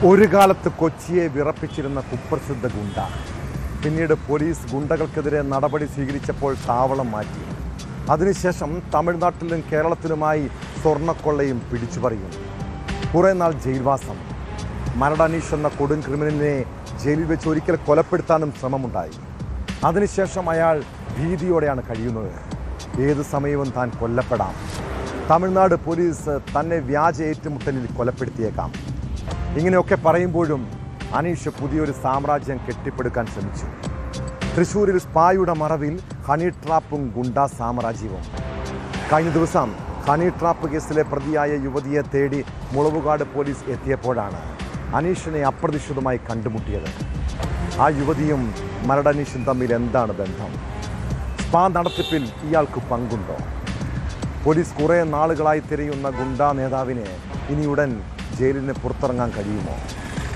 ഒരു കാലത്ത് കൊച്ചിയെ വിറപ്പിച്ചിരുന്ന കുപ്രസിദ്ധ ഗുണ്ട പിന്നീട് പോലീസ് ഗുണ്ടകൾക്കെതിരെ നടപടി സ്വീകരിച്ചപ്പോൾ താവളം മാറ്റി. അതിനുശേഷം തമിഴ്നാട്ടിലും കേരളത്തിലുമായി സ്വർണ്ണക്കൊള്ളയും പിടിച്ചുപറിയും. കുറേ നാൾ ജയിൽവാസം. മരടനീഷ് എന്ന കൊടും ക്രിമിനലിനെ ജയിലിൽ വെച്ച് ഒരിക്കൽ കൊലപ്പെടുത്താനും ശ്രമമുണ്ടായി. അതിനുശേഷം അയാൾ ഭീതിയോടെയാണ് കഴിയുന്നത്. ഏത് സമയവും താൻ കൊല്ലപ്പെടാം. തമിഴ്നാട് പോലീസ് തന്നെ വ്യാജ ഏറ്റുമുട്ടലിൽ കൊലപ്പെടുത്തിയേക്കാം. ഇങ്ങനെയൊക്കെ പറയുമ്പോഴും അനീഷ് പുതിയൊരു സാമ്രാജ്യം കെട്ടിപ്പടുക്കാൻ ശ്രമിച്ചു. തൃശ്ശൂരിൽ സ്പായുടെ മറവിൽ ഹണി ട്രാപ്പും ഗുണ്ടാ സാമ്രാജ്യവും. കഴിഞ്ഞ ദിവസം ഹണി ട്രാപ്പ് കേസിലെ പ്രതിയായ യുവതിയെ തേടി മുളവുകാട് പോലീസ് എത്തിയപ്പോഴാണ് അനീഷിനെ അപ്രതീക്ഷിതമായി കണ്ടുമുട്ടിയത്. ആ യുവതിയും മരടനീഷും തമ്മിൽ എന്താണ് ബന്ധം? സ്പാ നടത്തിപ്പിൽ ഇയാൾക്ക് പങ്കുണ്ടോ? പോലീസ് കുറേ നാളുകളായി തിരയുന്ന ഗുണ്ടാ നേതാവിനെ ഇനിയുടൻ ജയിലിന് പുറത്തിറങ്ങാൻ കഴിയുമോ?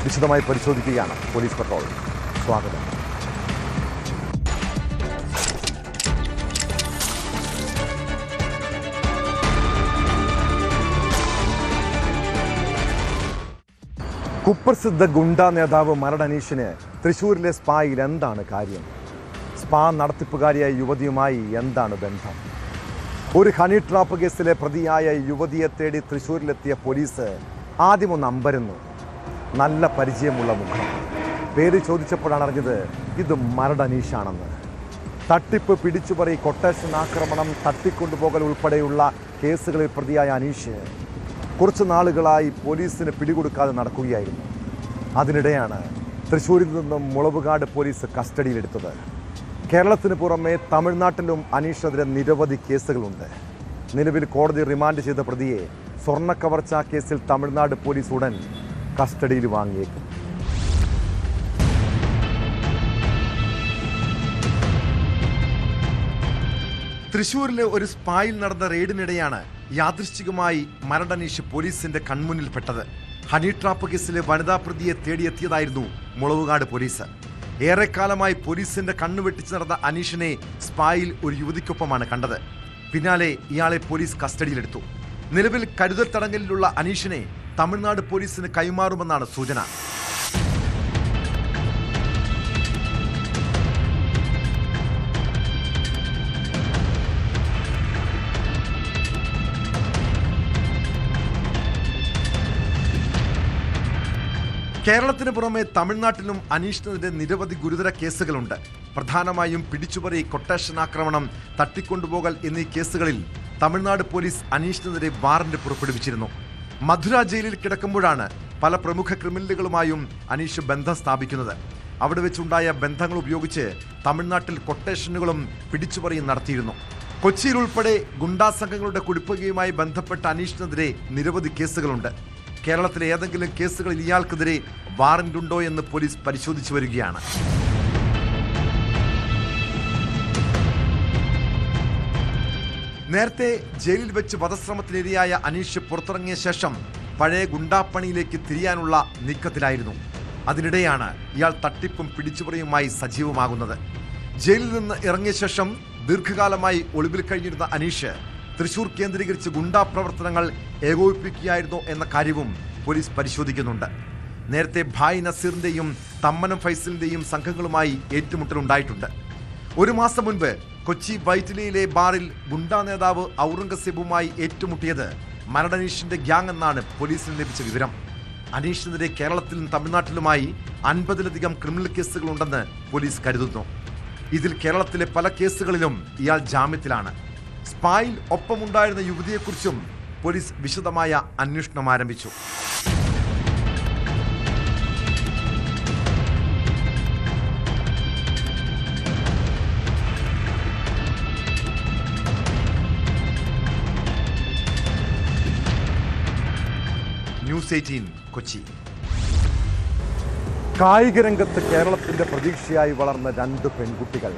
വിശദമായി പരിശോധിക്കുകയാണ് പോലീസ് പട്രോൾ. സ്വാഗതം. കുപ്രസിദ്ധ ഗുണ്ടാ നേതാവ് മരടനീഷിന് തൃശ്ശൂരിലെ സ്പായിൽ എന്താണ് കാര്യം? സ്പാ നടത്തിപ്പുകാരിയായ യുവതിയുമായി എന്താണ് ബന്ധം? ഒരു ഹണി ട്രാപ്പ് കേസിലെ പ്രതിയായ യുവതിയെ തേടി തൃശ്ശൂരിലെത്തിയ പോലീസ് ആദ്യമൊന്ന് അമ്പരന്നു. നല്ല പരിചയമുള്ള മുഖം. പേര് ചോദിച്ചപ്പോഴാണ് അറിഞ്ഞത് ഇത് മരടനീഷാണെന്ന്. തട്ടിപ്പ്, പിടിച്ചുപറി, കൊട്ടേഷൻ ആക്രമണം, തട്ടിക്കൊണ്ടുപോകൽ ഉൾപ്പെടെയുള്ള കേസുകളിൽ പ്രതിയായ അനീഷ് കുറച്ച് നാളുകളായി പോലീസിന് പിടികൊടുക്കാതെ നടക്കുകയായിരുന്നു. അതിനിടെയാണ് തൃശ്ശൂരിൽ നിന്നും മുളവുകാട് പോലീസ് കസ്റ്റഡിയിലെടുത്തത്. കേരളത്തിന് പുറമെ തമിഴ്നാട്ടിലും അനീഷിനെതിരെ നിരവധി കേസുകളുണ്ട്. നിലവിൽ കോടതി റിമാൻഡ് ചെയ്ത പ്രതിയെ സ്വർണ്ണക്കവർച്ചാ കേസിൽ തമിഴ്നാട് പോലീസ് ഉടൻ കസ്റ്റഡിയിൽ വാങ്ങിയേക്കും. തൃശ്ശൂരിലെ ഒരു സ്പായിൽ നടന്ന റെയ്ഡിനിടെയാണ് യാദൃശ്ചികമായി മരടനീഷ് പോലീസിന്റെ കൺമുന്നിൽപ്പെട്ടത്. ഹണി ട്രാപ്പ് കേസിലെ വനിതാ പ്രതിയെ തേടിയെത്തിയതായിരുന്നു മുളവുകാട് പോലീസ്. ഏറെക്കാലമായി പോലീസിന്റെ കണ്ണുവെട്ടിച്ച് നടന്ന അനീഷിനെ സ്പായിൽ ഒരു യുവതിക്കൊപ്പമാണ് കണ്ടത്. പിന്നാലെ ഇയാളെ പോലീസ് കസ്റ്റഡിയിലെടുത്തു. നിലവിൽ കരുതൽ തടങ്കലിലുള്ള അനീഷിനെ തമിഴ്നാട് പോലീസിന് കൈമാറുമെന്നാണ് സൂചന. കേരളത്തിന് പുറമെ തമിഴ്നാട്ടിലും അനീഷിനെതിരെ നിരവധി ഗുരുതര കേസുകളുണ്ട്. പ്രധാനമായും പിടിച്ചുപറി, കൊട്ടേഷൻ ആക്രമണം, തട്ടിക്കൊണ്ടുപോകൽ എന്നീ കേസുകളിൽ തമിഴ്നാട് പോലീസ് അനീഷിനെതിരെ വാറന്റ് പുറപ്പെടുവിച്ചിരുന്നു. മധുര ജയിലിൽ കിടക്കുമ്പോഴാണ് പല പ്രമുഖ ക്രിമിനലുകളുമായും അനീഷ് ബന്ധം സ്ഥാപിക്കുന്നത്. അവിടെ വെച്ചുണ്ടായ ബന്ധങ്ങൾ ഉപയോഗിച്ച് തമിഴ്നാട്ടിൽ കൊട്ടേഷനുകളും പിടിച്ചുപറിയും നടത്തിയിരുന്നു. കൊച്ചിയിൽ ഉൾപ്പെടെ ഗുണ്ടാ സംഘങ്ങളുടെ കുടിപ്പകയുമായി ബന്ധപ്പെട്ട അനീഷിനെതിരെ നിരവധി കേസുകളുണ്ട്. കേരളത്തിലെ ഏതെങ്കിലും കേസുകളിൽ ഇയാൾക്കെതിരെ വാറന്റ് ഉണ്ടോ എന്ന് പോലീസ് പരിശോധിച്ചു വരികയാണ്. നേരത്തെ ജയിലിൽ വെച്ച് വധശ്രമത്തിനിരയായ അനീഷ് പുറത്തിറങ്ങിയ ശേഷം പഴയ ഗുണ്ടാപ്പണിയിലേക്ക് തിരിയാനുള്ള നീക്കത്തിലായിരുന്നു. അതിനിടെയാണ് ഇയാൾ തട്ടിപ്പും പിടിച്ചുപറിയുമായി സജീവമാകുന്നത്. ജയിലിൽ നിന്ന് ഇറങ്ങിയ ശേഷം ദീർഘകാലമായി ഒളിവിൽ കഴിഞ്ഞിരുന്ന അനീഷ് തൃശൂർ കേന്ദ്രീകരിച്ച് ഗുണ്ടാ പ്രവർത്തനങ്ങൾ ഏകോപിപ്പിക്കുകയായിരുന്നു എന്ന കാര്യവും പോലീസ് പരിശോധിക്കുന്നുണ്ട്. നേരത്തെ ഭായ് നസീറിന്റെയും തമ്മനം ഫൈസലിന്റെയും സംഘങ്ങളുമായി ഏറ്റുമുട്ടലുണ്ടായിട്ടുണ്ട്. ഒരു മാസം മുൻപ് കൊച്ചി വൈറ്റിലയിലെ ബാറിൽ ഗുണ്ടാ നേതാവ് ഔറംഗസേബുമായി ഏറ്റുമുട്ടിയത് മരടനീഷിന്റെ ഗ്യാങ് എന്നാണ് പോലീസിന് ലഭിച്ച വിവരം. അനീഷിനെതിരെ കേരളത്തിലും തമിഴ്നാട്ടിലുമായി 50-ലധികം ക്രിമിനൽ കേസുകളുണ്ടെന്ന് പോലീസ് കരുതുന്നു. ഇതിൽ കേരളത്തിലെ പല കേസുകളിലും ഇയാൾ ജാമ്യത്തിലാണ്. സ്പായിൽ ഒപ്പമുണ്ടായിരുന്ന യുവതിയെക്കുറിച്ചും പോലീസ് വിശദമായ അന്വേഷണം ആരംഭിച്ചു. ന്യൂസ് 18 കൊച്ചി. കായിക രംഗത്ത് കേരളത്തിന്റെ പ്രതീക്ഷയായി വളർന്ന 2 പെൺകുട്ടികൾ,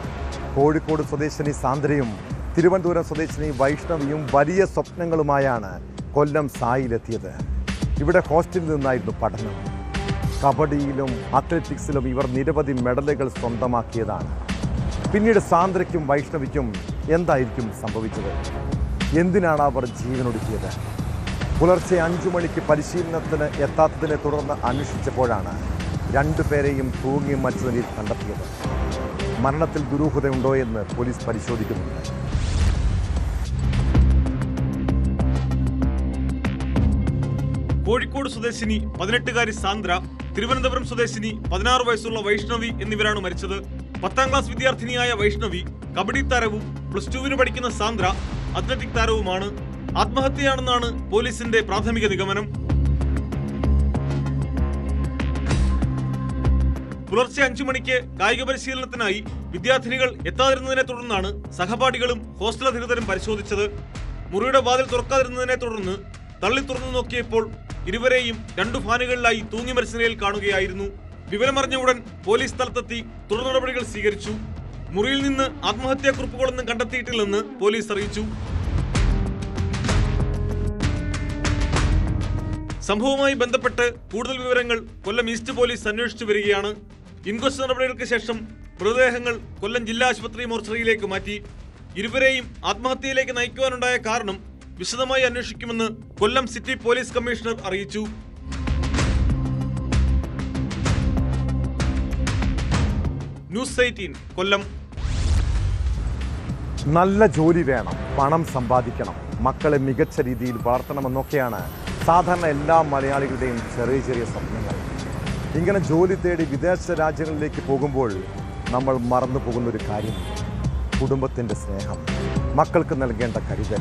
കോഴിക്കോട് സ്വദേശിനി സാന്ദ്രയും തിരുവനന്തപുരം സ്വദേശിനി വൈഷ്ണവിയും വലിയ സ്വപ്നങ്ങളുമായാണ് കൊല്ലം സായിലെത്തിയത്. ഇവിടെ ഹോസ്റ്റലിൽ നിന്നായിരുന്നു പഠനം. കബഡിയിലും അത്ലറ്റിക്സിലും ഇവർ നിരവധി മെഡലുകൾ സ്വന്തമാക്കിയതാണ്. പിന്നീട് സാന്ദ്രയ്ക്കും വൈഷ്ണവിക്കും എന്തായിരിക്കും സംഭവിച്ചത്? എന്തിനാണ് അവർ ജീവനൊടുക്കിയത്? പുലർച്ചെ 5 മണിക്ക് പരിശീലനത്തിന് എത്താത്തതിനെ തുടർന്ന് അന്വേഷിച്ചപ്പോഴാണ് 2 പേരെയും തൂങ്ങി മരിച്ച നിലയിൽ കണ്ടെത്തിയത്. മരണത്തിൽ ദുരൂഹതയുണ്ടോ എന്ന് പോലീസ് പരിശോധിക്കുന്നുണ്ട്. കോഴിക്കോട് സ്വദേശിനി 18-കാരി സാന്ദ്ര, തിരുവനന്തപുരം സ്വദേശിനി 16 വയസ്സുള്ള വൈഷ്ണവി എന്നിവരാണ് മരിച്ചത്. 10ാം ക്ലാസ് വിദ്യാർത്ഥിനിയായ വൈഷ്ണവി കബഡി താരവും +2 പഠിക്കുന്ന സാന്ദ്ര അത്ലറ്റിക് താരവുമാണ്. ആത്മഹത്യയാണെന്നാണ് പോലീസിന്റെ പ്രാഥമിക നിഗമനം. പുലർച്ചെ 5 മണിക്ക് കായിക പരിശീലനത്തിനായി വിദ്യാർത്ഥിനികൾ എത്താതിരുന്നതിനെ തുടർന്നാണ് സഹപാഠികളും ഹോസ്റ്റൽ അധികൃതരും പരിശോധിച്ചത്. മുറിയുടെ വാതിൽ തുറക്കാതിരുന്നതിനെ തുടർന്ന് തള്ളി തുറന്നു നോക്കിയപ്പോൾ ഇരുവരെയും 2 ഫാനുകളിലായി തൂങ്ങി മരിച്ച നിലയിൽ കാണുകയായിരുന്നു. വിവരമറിഞ്ഞ ഉടൻ പോലീസ് സ്ഥലത്തെത്തി തുടർ നടപടികൾ സ്വീകരിച്ചു. മുറിയിൽ നിന്ന് ആത്മഹത്യാക്കുറിപ്പുകളൊന്നും കണ്ടെത്തിയിട്ടില്ലെന്ന് പോലീസ് അറിയിച്ചു. സംഭവവുമായി ബന്ധപ്പെട്ട് കൂടുതൽ വിവരങ്ങൾ കൊല്ലം ഈസ്റ്റ് പോലീസ് അന്വേഷിച്ചു വരികയാണ്. ഇൻക്വസ്റ്റ് നടപടികൾക്ക് ശേഷം മൃതദേഹങ്ങൾ കൊല്ലം ജില്ലാ ആശുപത്രി മോർച്ചറിയിലേക്ക് മാറ്റി. ഇരുവരെയും ആത്മഹത്യയിലേക്ക് നയിക്കുവാനുണ്ടായ കാരണം വിശദമായി അന്വേഷിക്കുമെന്ന് കൊല്ലം സിറ്റി പോലീസ് കമ്മീഷണർ അറിയിച്ചു. ന്യൂസ് 18 കൊല്ലം. നല്ല ജോലി വേണം, പണം സമ്പാദിക്കണം, മക്കളെ മികച്ച രീതിയിൽ വളർത്തണമെന്നൊക്കെയാണ് സാധാരണ എല്ലാ മലയാളികളുടെയും ചെറിയ ചെറിയ സ്വപ്നങ്ങൾ. ഇങ്ങനെ ജോലി തേടി വിദേശ രാജ്യങ്ങളിലേക്ക് പോകുമ്പോൾ നമ്മൾ മറന്നു പോകുന്നൊരു കാര്യം, കുടുംബത്തിൻ്റെ സ്നേഹം, മക്കൾക്ക് നൽകേണ്ട കരുതൽ.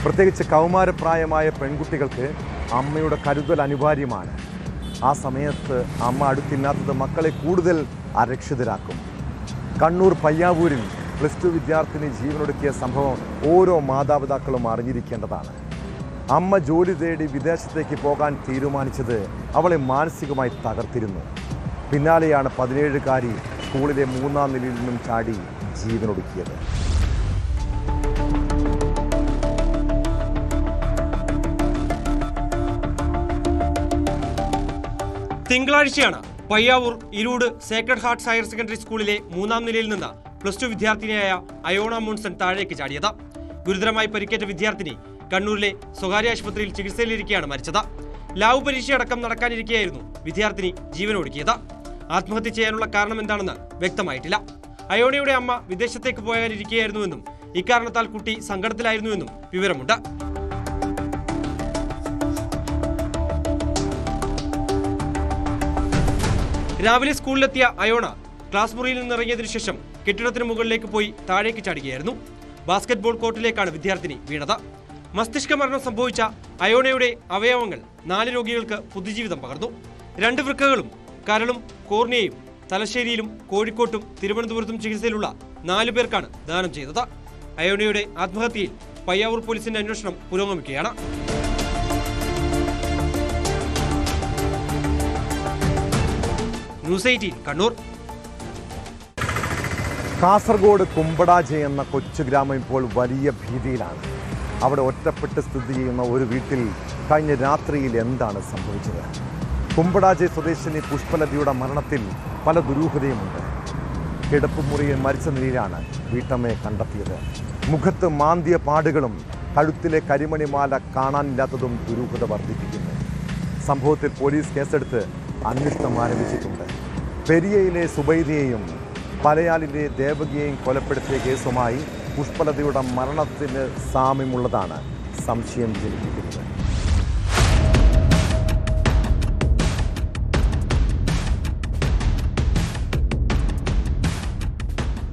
പ്രത്യേകിച്ച് കൗമാരപ്രായമായ പെൺകുട്ടികൾക്ക് അമ്മയുടെ കരുതൽ അനിവാര്യമാണ്. ആ സമയത്ത് അമ്മ അടുത്തില്ലാത്തത് മക്കളെ കൂടുതൽ അരക്ഷിതരാക്കും. കണ്ണൂർ പയ്യാവൂരിൽ +2 വിദ്യാർത്ഥിനി ജീവനൊടുക്കിയ സംഭവം ഓരോ മാതാപിതാക്കളും അറിഞ്ഞിരിക്കേണ്ടതാണ്. അമ്മ ജോലി തേടി വിദേശത്തേക്ക് പോകാൻ തീരുമാനിച്ചത് അവളെ മാനസികമായി തകർത്തിരുന്നു. പിന്നാലെയാണ് 17-കാരി സ്കൂളിലെ 3ാം നിലയിൽ നിന്നും ചാടി ജീവനൊടുക്കിയത്. തിങ്കളാഴ്ചയാണ് Payyavoor Iroot Sacred Hearts higher secondary സ്കൂളിലെ 3ാം നിലയിൽ നിന്ന് +2 വിദ്യാർത്ഥിനിയായ അയോണ മോൺസൺ താഴേക്ക് ചാടിയത്. ഗുരുതരമായി പരിക്കേറ്റ വിദ്യാർത്ഥിനി കണ്ണൂരിലെ സ്വകാര്യ ആശുപത്രിയിൽ ചികിത്സയിലിരിക്കെയാണ് മരിച്ചത്. ലാബ് പരീക്ഷയടക്കം നടക്കാനിരിക്കെയായിരുന്നു വിദ്യാർത്ഥിനി ജീവനൊടുക്കിയത്. ആത്മഹത്യ ചെയ്യാനുള്ള കാരണം എന്താണെന്ന് വ്യക്തമായിട്ടില്ല. അയോണയുടെ അമ്മ വിദേശത്തേക്ക് പോകാനിരിക്കുകയായിരുന്നുവെന്നും ഇക്കാരണത്താൽ കുട്ടി സങ്കടത്തിലായിരുന്നുവെന്നും വിവരമുണ്ട്. രാവിലെ സ്കൂളിലെത്തിയ അയോണ ക്ലാസ് മുറിയിൽ നിന്നിറങ്ങിയതിനു ശേഷം കെട്ടിടത്തിന് മുകളിലേക്ക് പോയി താഴേക്ക് ചാടുകയായിരുന്നു. ബാസ്കറ്റ്ബോൾ കോർട്ടിലേക്കാണ് വിദ്യാർത്ഥിനി വീണത്. മസ്തിഷ്ക മരണം സംഭവിച്ച അയോണയുടെ അവയവങ്ങൾ 4 രോഗികൾക്ക് പുതുജീവിതം പകർന്നു. 2 വൃക്കകളും കരളും കോർണിയയും തലശ്ശേരിയിലും കോഴിക്കോട്ടും തിരുവനന്തപുരത്തും ചികിത്സയിലുള്ള 4 പേർക്കാണ് ദാനം ചെയ്തത്. അയോണയുടെ ആത്മഹത്യയിൽ പയ്യാവൂർ പോലീസിന്റെ അന്വേഷണം പുരോഗമിക്കുകയാണ്. ന്യൂസ് 18 കണ്ണൂർ. കാസർഗോഡ് കുമ്പടാജെ എന്ന കൊച്ചു ഗ്രാമം ഇപ്പോൾ വലിയ ഭീതിയിലാണ്. അവിടെ ഒറ്റപ്പെട്ട് സ്ഥിതി ചെയ്യുന്ന ഒരു വീട്ടിൽ കഴിഞ്ഞ രാത്രിയിൽ എന്താണ് സംഭവിച്ചത്? കുമ്പടാജെ സ്വദേശിനി പുഷ്പലതയുടെ മരണത്തിൽ പല ദുരൂഹതയുമുണ്ട്. കിടപ്പുമുറിയിൽ മരിച്ച നിലയിലാണ് വീട്ടമ്മയെ കണ്ടെത്തിയത്. മുഖത്ത് മാന്തിയ പാടുകളും കഴുത്തിലെ കരിമണിമാല കാണാനില്ലാത്തതും ദുരൂഹത വർദ്ധിപ്പിക്കുന്നു. സംഭവത്തിൽ പോലീസ് കേസെടുത്ത് അന്വേഷണം ആരംഭിച്ചിട്ടുണ്ട്. പെരിയയിലെ സുബൈദയെയും പലയാലിലെ ദേവകിയെയും കൊലപ്പെടുത്തിയ കേസുമായി പുഷ്പലതയുടെ മരണത്തിന് സാമ്യമുള്ളതാണ് സംശയം ജനിപ്പിക്കുന്നത്.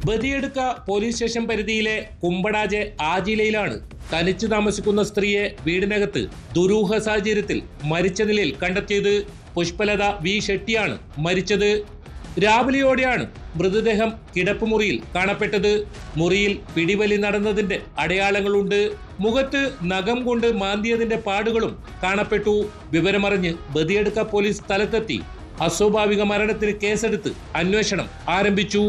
ബദിയടുക്ക പോലീസ് സ്റ്റേഷൻ പരിധിയിലെ കുമ്പടാജെ ആജിലയിലാണ് തനിച്ചു താമസിക്കുന്ന സ്ത്രീയെ വീടിനകത്ത് ദുരൂഹ സാഹചര്യത്തിൽ മരിച്ച നിലയിൽ കണ്ടെത്തിയത്. പുഷ്പലത വി ഷെട്ടിയാണ് മരിച്ചത്. രാവിലെയോടെയാണ് മൃതദേഹം കിടപ്പുമുറിയിൽ കാണപ്പെട്ടത്. മുറിയിൽ പിടിവലി നടന്നതിന്റെ അടയാളങ്ങളുണ്ട്. മുഖത്ത് നഖം കൊണ്ട് മാന്തിയതിന്റെ പാടുകളും കാണപ്പെട്ടു. വിവരമറിഞ്ഞ് ബദിയടുക്ക പോലീസ് സ്ഥലത്തെത്തി അസ്വാഭാവിക മരണത്തിന് കേസെടുത്ത് അന്വേഷണം ആരംഭിച്ചു.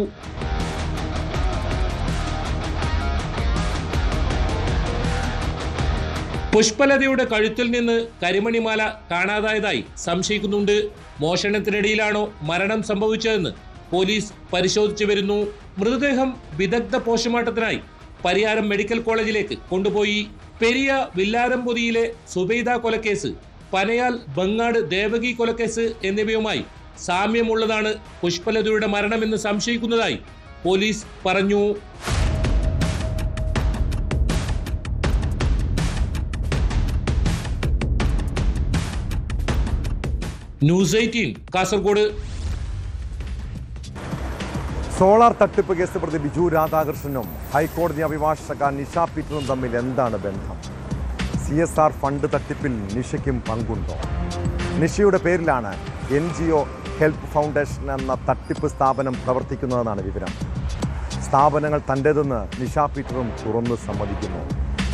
പുഷ്പലതയുടെ കഴുത്തിൽ നിന്ന് കരിമണിമാല കാണാതായതായി സംശയിക്കുന്നുണ്ട്. മോഷണത്തിനിടയിലാണോ മരണം സംഭവിച്ചതെന്ന് പോലീസ് പരിശോധിച്ചു വരുന്നു. മൃതദേഹം വിദഗ്ധ പോസ്റ്റ്മോർട്ടത്തിനായി പരിയാരം മെഡിക്കൽ കോളേജിലേക്ക് കൊണ്ടുപോയി. പെരിയ വില്ലാരംപൊതിയിലെ സുബൈദ കൊലക്കേസ്, പനയാൽ ബങ്ങാട് ദേവകി കൊലക്കേസ് എന്നിവയുമായി സാമ്യമുള്ളതാണ് പുഷ്പലതയുടെ മരണമെന്ന് സംശയിക്കുന്നതായി പോലീസ് പറഞ്ഞു. ന്യൂസ് 18 കാസർഗോഡ്. സോളാർ തട്ടിപ്പ് കേസ് പ്രതി ബിജു രാധാകൃഷ്ണനും ഹൈക്കോടതി അഭിഭാഷക നിഷ പീറ്ററും തമ്മിൽ എന്താണ് ബന്ധം? CSR ഫണ്ട് തട്ടിപ്പിൽ നിഷയ്ക്കും പങ്കുണ്ടോ? നിഷയുടെ പേരിലാണ് NGO ഹെൽപ്പ് ഫൗണ്ടേഷൻ എന്ന തട്ടിപ്പ് സ്ഥാപനം പ്രവർത്തിക്കുന്നതെന്നാണ് വിവരം. സ്ഥാപനങ്ങൾ തൻ്റേതെന്ന് നിഷ പീറ്ററും തുറന്നു സമ്മതിക്കുന്നു.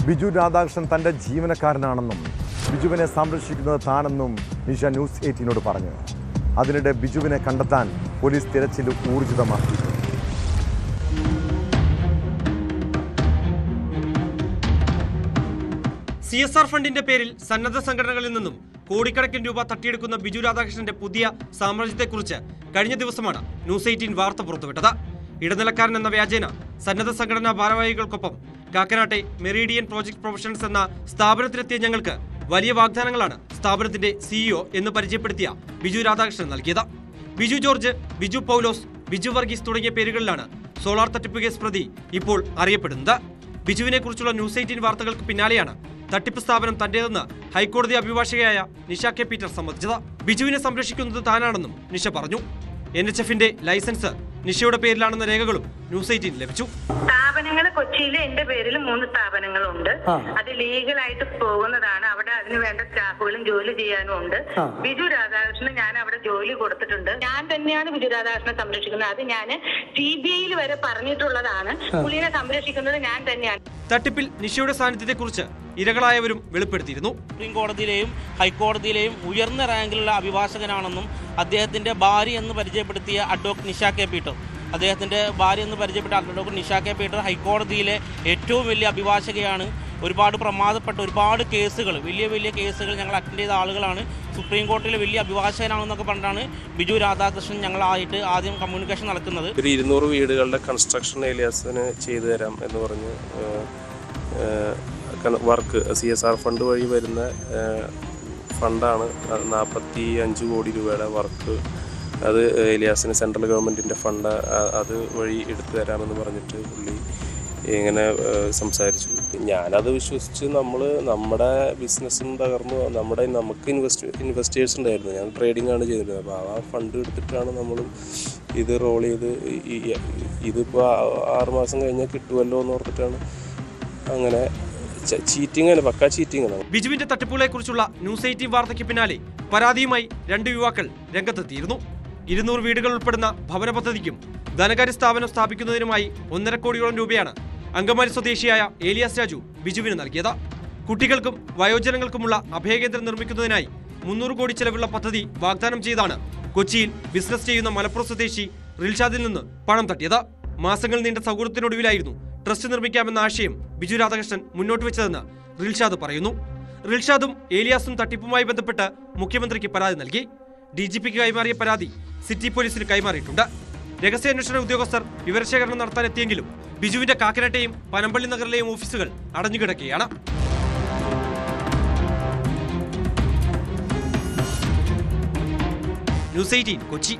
ബിജു രാധാകൃഷ്ണൻ തൻ്റെ ജീവനക്കാരനാണെന്നും ബിജുവിനെ സംരക്ഷിക്കുന്നത് താനെന്നും നിഷ ന്യൂസ് 18നോട് പറഞ്ഞു. അതിനിടെ ബിജുവിനെ കണ്ടെത്താൻ പോലീസ് തിരച്ചിൽ ഊർജിതമാക്കി. CSR ഫണ്ടിന്റെ പേരിൽ സന്നദ്ധ സംഘടനകളിൽ നിന്നും കോടിക്കണക്കിന് രൂപ തട്ടിയെടുക്കുന്ന ബിജു രാധാകൃഷ്ണന്റെ പുതിയ സാമ്രാജ്യത്തെക്കുറിച്ച് കഴിഞ്ഞ ദിവസമാണ് ന്യൂസ് 18 വാർത്ത പുറത്തുവിട്ടത്. ഇടനിലക്കാരൻ എന്ന വ്യാജേന സന്നദ്ധ സംഘടനാ ഭാരവാഹികൾക്കൊപ്പം കാക്കനാട്ടെ മെറീഡിയൻ പ്രോജക്ട് പ്രൊഫഷണൽസ് എന്ന സ്ഥാപനത്തിലെത്തിയ ഞങ്ങൾക്ക് വലിയ വാഗ്ദാനങ്ങളാണ് സ്ഥാപനത്തിന്റെ CEO എന്ന് പരിചയപ്പെടുത്തിയ ബിജു രാധാകൃഷ്ണൻ നൽകിയത്. ബിജു ജോർജ്, ബിജു പൗലോസ്, ബിജു വർഗീസ് തുടങ്ങിയ പേരുകളിലാണ് സോളാർ തട്ടിപ്പ് കേസ് പ്രതി ഇപ്പോൾ അറിയപ്പെടുന്നത്. ബിജുവിനെ കുറിച്ചുള്ള ന്യൂസ് 18 വാർത്തകൾക്ക് പിന്നാലെയാണ് തട്ടിപ്പ് സ്ഥാപനം തന്റേതെന്ന് ഹൈക്കോടതി അഭിഭാഷകയായ നിഷ കെ പീറ്റർ സമ്മതിച്ചത്. ബിജുവിനെ സംരക്ഷിക്കുന്നത് താനാണെന്നും നിഷ പറഞ്ഞു. NHFന്റെ ലൈസൻസ് നിഷയുടെ പേരിലാണെന്ന രേഖകളും ന്യൂസ് 18 ലഭിച്ചു. സ്ഥാപനങ്ങൾ കൊച്ചിയിൽ എന്റെ പേരിൽ 3 സ്ഥാപനങ്ങളുണ്ട്. അത് ലീഗലായിട്ട് പോകുന്നതാണ്. അവിടെ അതിന് വേണ്ട സ്റ്റാഫുകളും ജോലി ചെയ്യാനും ഉണ്ട്. ബിജു രാധാകൃഷ്ണന് ഞാൻ അവിടെ ജോലി കൊടുത്തിട്ടുണ്ട്. ഞാൻ തന്നെയാണ് ബിജു രാധാകൃഷ്ണനെ സംരക്ഷിക്കുന്നത്. അത് ഞാൻ CBIയിൽ വരെ പറഞ്ഞിട്ടുള്ളതാണ്. പുള്ളിയെ സംരക്ഷിക്കുന്നത് ഞാൻ തന്നെയാണ്. തട്ടിപ്പിൽ നിഷയുടെ സാന്നിധ്യത്തെക്കുറിച്ച് ഇരകളായവരും വെളിപ്പെടുത്തിയിരുന്നു. സുപ്രീം കോടതിയിലെയും ഹൈക്കോടതിയിലെയും ഉയർന്ന റാങ്കിലുള്ള അഭിഭാഷകനാണെന്നും അദ്ദേഹത്തിന്റെ ഭാര്യ എന്ന് പരിചയപ്പെടുത്തിയ advocate Nisha K Peter Nisha K Peter ഹൈക്കോടതിയിലെ ഏറ്റവും വലിയ അഭിഭാഷകയാണ്. ഒരുപാട് പ്രമാദപ്പെട്ട ഒരുപാട് കേസുകൾ, വലിയ കേസുകൾ ഞങ്ങൾ അറ്റൻഡ് ചെയ്ത ആളുകളാണ്. സുപ്രീം കോടതിയിലെ വലിയ അഭിഭാഷകനാണെന്നൊക്കെ പറഞ്ഞാണ് ബിജു രാധാകൃഷ്ണൻ ഞങ്ങളായിട്ട് ആദ്യം കമ്മ്യൂണിക്കേഷൻ നടത്തുന്നത്. ഒരു 200 വീടുകളുടെ കൺസ്ട്രക്ഷൻ ഏലിയാസിന് ചെയ്തു തരാം എന്ന് പറഞ്ഞ് വർക്ക് CSR ഫണ്ട് വഴി വരുന്ന ഫണ്ടാണ്. 45 കോടി രൂപയുടെ വർക്ക്. അത് ഏലിയാസിന് സെൻട്രൽ ഗവൺമെൻറ്റിൻ്റെ ഫണ്ട് അത് വഴി എടുത്തു തരാമെന്ന് പറഞ്ഞിട്ട് പുള്ളി ഇങ്ങനെ സംസാരിച്ചു. ഞാനത് വിശ്വസിച്ച് നമ്മുടെ ബിസിനസ്സും തകർന്നു. നമുക്ക് ഇൻവെസ്റ്റേഴ്സ് ഉണ്ടായിരുന്നു. ഞാൻ ട്രേഡിംഗ് ആണ് ചെയ്തിരുന്നത്. അപ്പോൾ ആ ഫണ്ട് എടുത്തിട്ടാണ് നമ്മൾ ഇത് റോൾ ചെയ്ത് ഇതിപ്പോൾ 6 മാസം കഴിഞ്ഞാൽ കിട്ടുമല്ലോ എന്ന് ഓർത്തിട്ടാണ്. അങ്ങനെ പക്കാ ചീറ്റിംഗ് ആണ്. ബിജുവിന്റെ തട്ടിപ്പുകളെ കുറിച്ചുള്ള ന്യൂസ് 18 വാർത്തയ്ക്ക് പിന്നാലെ പരാതിയുമായി 2 യുവാക്കൾ രംഗത്തെത്തിയിരുന്നു. 200 വീടുകൾ ഉൾപ്പെടുന്ന ഭവന പദ്ധതിക്കും ധനകാര്യ സ്ഥാപനം സ്ഥാപിക്കുന്നതിനുമായി 1.5 കോടിയോളം രൂപയാണ് അങ്കമാലി സ്വദേശിയായ ഏലിയാസ് രാജു ബിജുവിന് നൽകിയത്. കുട്ടികൾക്കും വയോജനങ്ങൾക്കുമുള്ള അഭയകേന്ദ്രം നിർമ്മിക്കുന്നതിനായി 300 കോടി ചെലവുള്ള പദ്ധതി വാഗ്ദാനം ചെയ്താണ് കൊച്ചിയിൽ ബിസിനസ് ചെയ്യുന്ന മലപ്പുറം സ്വദേശി റിൽഷാദിൽ നിന്ന് പണം തട്ടിയത്. മാസങ്ങൾ നീണ്ട സൗഹൃദത്തിനൊടുവിലായിരുന്നു ട്രസ്റ്റ് നിർമ്മിക്കാമെന്ന ആശയം ബിജു രാധാകൃഷ്ണൻ മുന്നോട്ട് വെച്ചതെന്ന് റിൽഷാദ് പറയുന്നു. റിൽഷാദും ഏലിയാസും തട്ടിപ്പുമായി ബന്ധപ്പെട്ട് മുഖ്യമന്ത്രിക്ക് പരാതി നൽകി. DGPക്ക് കൈമാറിയ പരാതി സിറ്റി പോലീസിന് കൈമാറിയിട്ടുണ്ട്. രഹസ്യാന്വേഷണ ഉദ്യോഗസ്ഥർ വിവരശേഖരണം നടത്താനെത്തിയെങ്കിലും ബിജുവിന്റെ കാക്കനാട്ടെയും പനമ്പള്ളി നഗറിലെയും ഓഫീസുകൾ അടഞ്ഞുകിടക്കുകയാണ്. ന്യൂസ് 18 കൊച്ചി.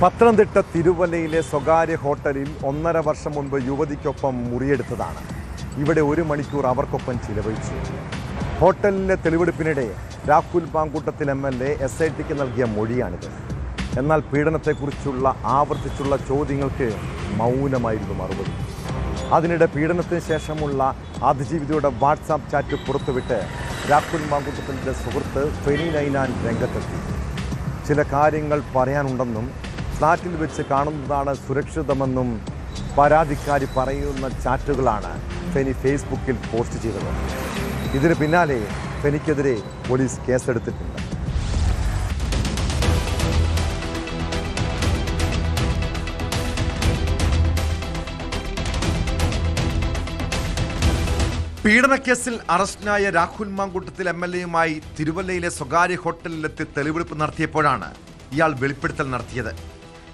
പത്തനംതിട്ട തിരുവല്ലയിലെ സ്വകാര്യ ഹോട്ടലിൽ 1.5 വർഷം മുൻപ് യുവതിക്കൊപ്പം മുറിയെടുത്തതാണ്. ഇവിടെ 1 മണിക്കൂർ അവർക്കൊപ്പം ചിലവഴിച്ചു. ഹോട്ടലിലെ തെളിവെടുപ്പിനിടെ രാഹുൽ മാങ്കൂട്ടത്തിൽ MLA SITക്ക് നൽകിയ മൊഴിയാണിത്. എന്നാൽ പീഡനത്തെക്കുറിച്ചുള്ള ആവർത്തിച്ചുള്ള ചോദ്യങ്ങൾക്ക് മൗനമായിരുന്നു മറുപടി. അതിനിടെ പീഡനത്തിന് ശേഷമുള്ള അതിജീവിതയുടെ വാട്സാപ്പ് ചാറ്റ് പുറത്തുവിട്ട് രാഹുൽ മാങ്കൂട്ടത്തിൻ്റെ സുഹൃത്ത് ഫെനി നൈനാൻ രംഗത്തെത്തി. ചില കാര്യങ്ങൾ പറയാനുണ്ടെന്നും ഫ്ലാറ്റിൽ വെച്ച് കാണുന്നതാണ് സുരക്ഷിതമെന്നും പരാതിക്കാരി പറയുന്ന ചാറ്റുകളാണ് ഫെനി ഫേസ്ബുക്കിൽ പോസ്റ്റ് ചെയ്തത്. ഇതിന് പിന്നാലെ ഫെനിക്കെതിരെ പോലീസ് കേസെടുത്തിട്ടുണ്ട്. പീഡനക്കേസിൽ അറസ്റ്റിനായ രാഹുൽ മാങ്കൂട്ടത്തിൽ MLAയുമായി തിരുവല്ലയിലെ സ്വകാര്യ ഹോട്ടലിലെത്തി തെളിവെടുപ്പ് നടത്തിയപ്പോഴാണ് ഇയാൾ വെളിപ്പെടുത്തൽ നടത്തിയത്.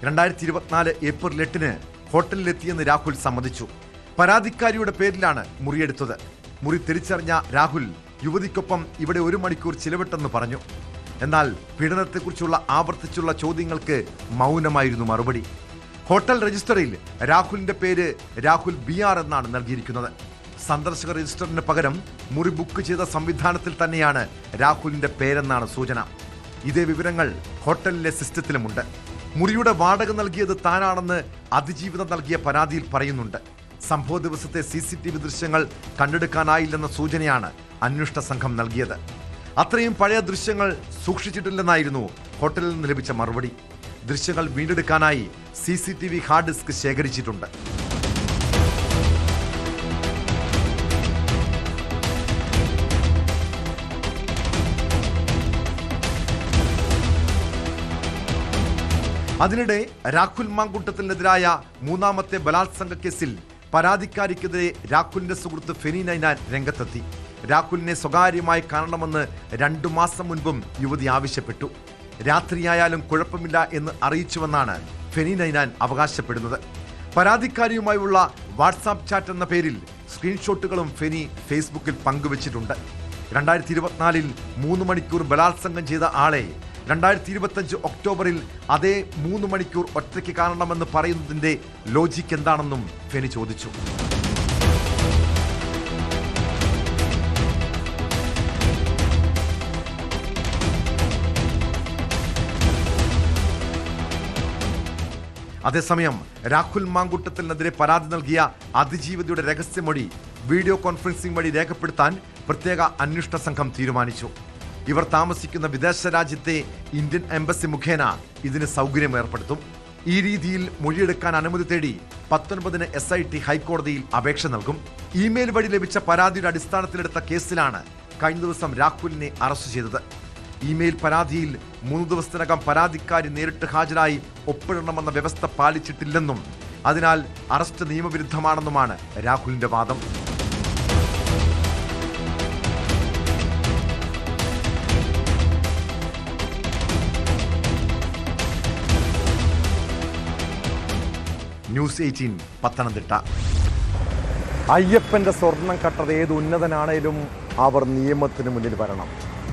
2024 ഏപ്രിൽ 8-ന് ഹോട്ടലിലെത്തിയെന്ന് രാഹുൽ സമ്മതിച്ചു. പരാതിക്കാരിയുടെ പേരിലാണ് മുറിയെടുത്തത്. മുറി തിരിച്ചറിഞ്ഞ രാഹുൽ യുവതിക്കൊപ്പം ഇവിടെ 1 മണിക്കൂർ ചിലവിട്ടെന്ന് പറഞ്ഞു. എന്നാൽ പീഡനത്തെക്കുറിച്ചുള്ള ആവർത്തിച്ചുള്ള ചോദ്യങ്ങൾക്ക് മൗനമായിരുന്നു മറുപടി. ഹോട്ടൽ രജിസ്റ്ററിൽ രാഹുലിന്റെ പേര് രാഹുൽ BR എന്നാണ് നൽകിയിരിക്കുന്നത്. സന്ദർശക രജിസ്റ്ററിന് പകരം മുറി ബുക്ക് ചെയ്ത സംവിധാനത്തിൽ തന്നെയാണ് രാഹുലിന്റെ പേരെന്നാണ് സൂചന. ഇതേ വിവരങ്ങൾ ഹോട്ടലിലെ സിസ്റ്റത്തിലുമുണ്ട്. മുറിയുടെ വാടക നൽകിയത് താനാണെന്ന് അതിജീവിതം നൽകിയ പരാതിയിൽ പറയുന്നുണ്ട്. സംഭവ ദിവസത്തെ CCTV ദൃശ്യങ്ങൾ കണ്ടെടുക്കാനായില്ലെന്ന സൂചനയാണ് അന്വേഷണ സംഘം നൽകിയത്. അത്രയും പഴയ ദൃശ്യങ്ങൾ സൂക്ഷിച്ചിട്ടില്ലെന്നായിരുന്നു ഹോട്ടലിൽ നിന്ന് ലഭിച്ച മറുപടി. ദൃശ്യങ്ങൾ വീണ്ടെടുക്കാനായി CCTV ഹാർഡ് ഡിസ്ക് ശേഖരിച്ചിട്ടുണ്ട്. അതിനിടെ രാഹുൽ മാങ്കൂട്ടത്തിനെതിരായ 3ാമത്തെ ബലാത്സംഗ കേസിൽ പരാതിക്കാരിക്കെതിരെ രാഹുലിന്റെ സുഹൃത്ത് ഫെനി നൈനാൻ രംഗത്തെത്തി. രാഹുലിനെ സ്വകാര്യമായി കാണണമെന്ന് 2 മാസം മുൻപും യുവതി ആവശ്യപ്പെട്ടു. രാത്രിയായാലും കുഴപ്പമില്ല എന്ന് അറിയിച്ചുവെന്നാണ് ഫെനി നൈനാൻ അവകാശപ്പെടുന്നത്. പരാതിക്കാരിയുമായുള്ള വാട്സാപ്പ് ചാറ്റ് എന്ന പേരിൽ സ്ക്രീൻഷോട്ടുകളും ഫെനി ഫേസ്ബുക്കിൽ പങ്കുവച്ചിട്ടുണ്ട്. 2024 3 മണിക്കൂർ ബലാത്സംഗം ചെയ്ത ആളെ 2025 ഒക്ടോബറിൽ അതേ 3 മണിക്കൂർ ഒറ്റയ്ക്ക് കാണണമെന്ന് പറയുന്നതിന്റെ ലോജിക്ക് എന്താണെന്നും ഫെനി ചോദിച്ചു. അതേസമയം രാഹുൽ മാങ്കൂട്ടത്തിനെതിരെ പരാതി നൽകിയ അതിജീവിതയുടെ രഹസ്യമൊഴി വീഡിയോ കോൺഫറൻസിംഗ് വഴി രേഖപ്പെടുത്താൻ പ്രത്യേക അന്വേഷണ സംഘം തീരുമാനിച്ചു. ഇവർ താമസിക്കുന്ന വിദേശ രാജ്യത്തെ ഇന്ത്യൻ എംബസി മുഖേന ഇതിന് സൗകര്യം ഏർപ്പെടുത്തും. ഈ രീതിയിൽ മൊഴിയെടുക്കാൻ അനുമതി തേടി 19-ന് SIT ഹൈക്കോടതിയിൽ അപേക്ഷ നൽകും. ഇമെയിൽ വഴി ലഭിച്ച പരാതിയുടെ അടിസ്ഥാനത്തിലെടുത്ത കേസിലാണ് കഴിഞ്ഞ ദിവസം രാഹുലിനെ അറസ്റ്റ് ചെയ്തത്. ഇമെയിൽ പരാതിയിൽ 3 ദിവസത്തിനകം പരാതിക്കാരി നേരിട്ട് ഹാജരായി ഒപ്പിടണമെന്ന വ്യവസ്ഥ പാലിച്ചിട്ടില്ലെന്നും അതിനാൽ അറസ്റ്റ് നിയമവിരുദ്ധമാണെന്നുമാണ് രാഹുലിന്റെ വാദം. ന്യൂസ് 18 പത്തനംതിട്ട. അയ്യപ്പന്റെ സ്വർണം കട്ടത് ഏത് ഉന്നതനാണേലും അവർ നിയമത്തിന് മുന്നിൽ വരണം.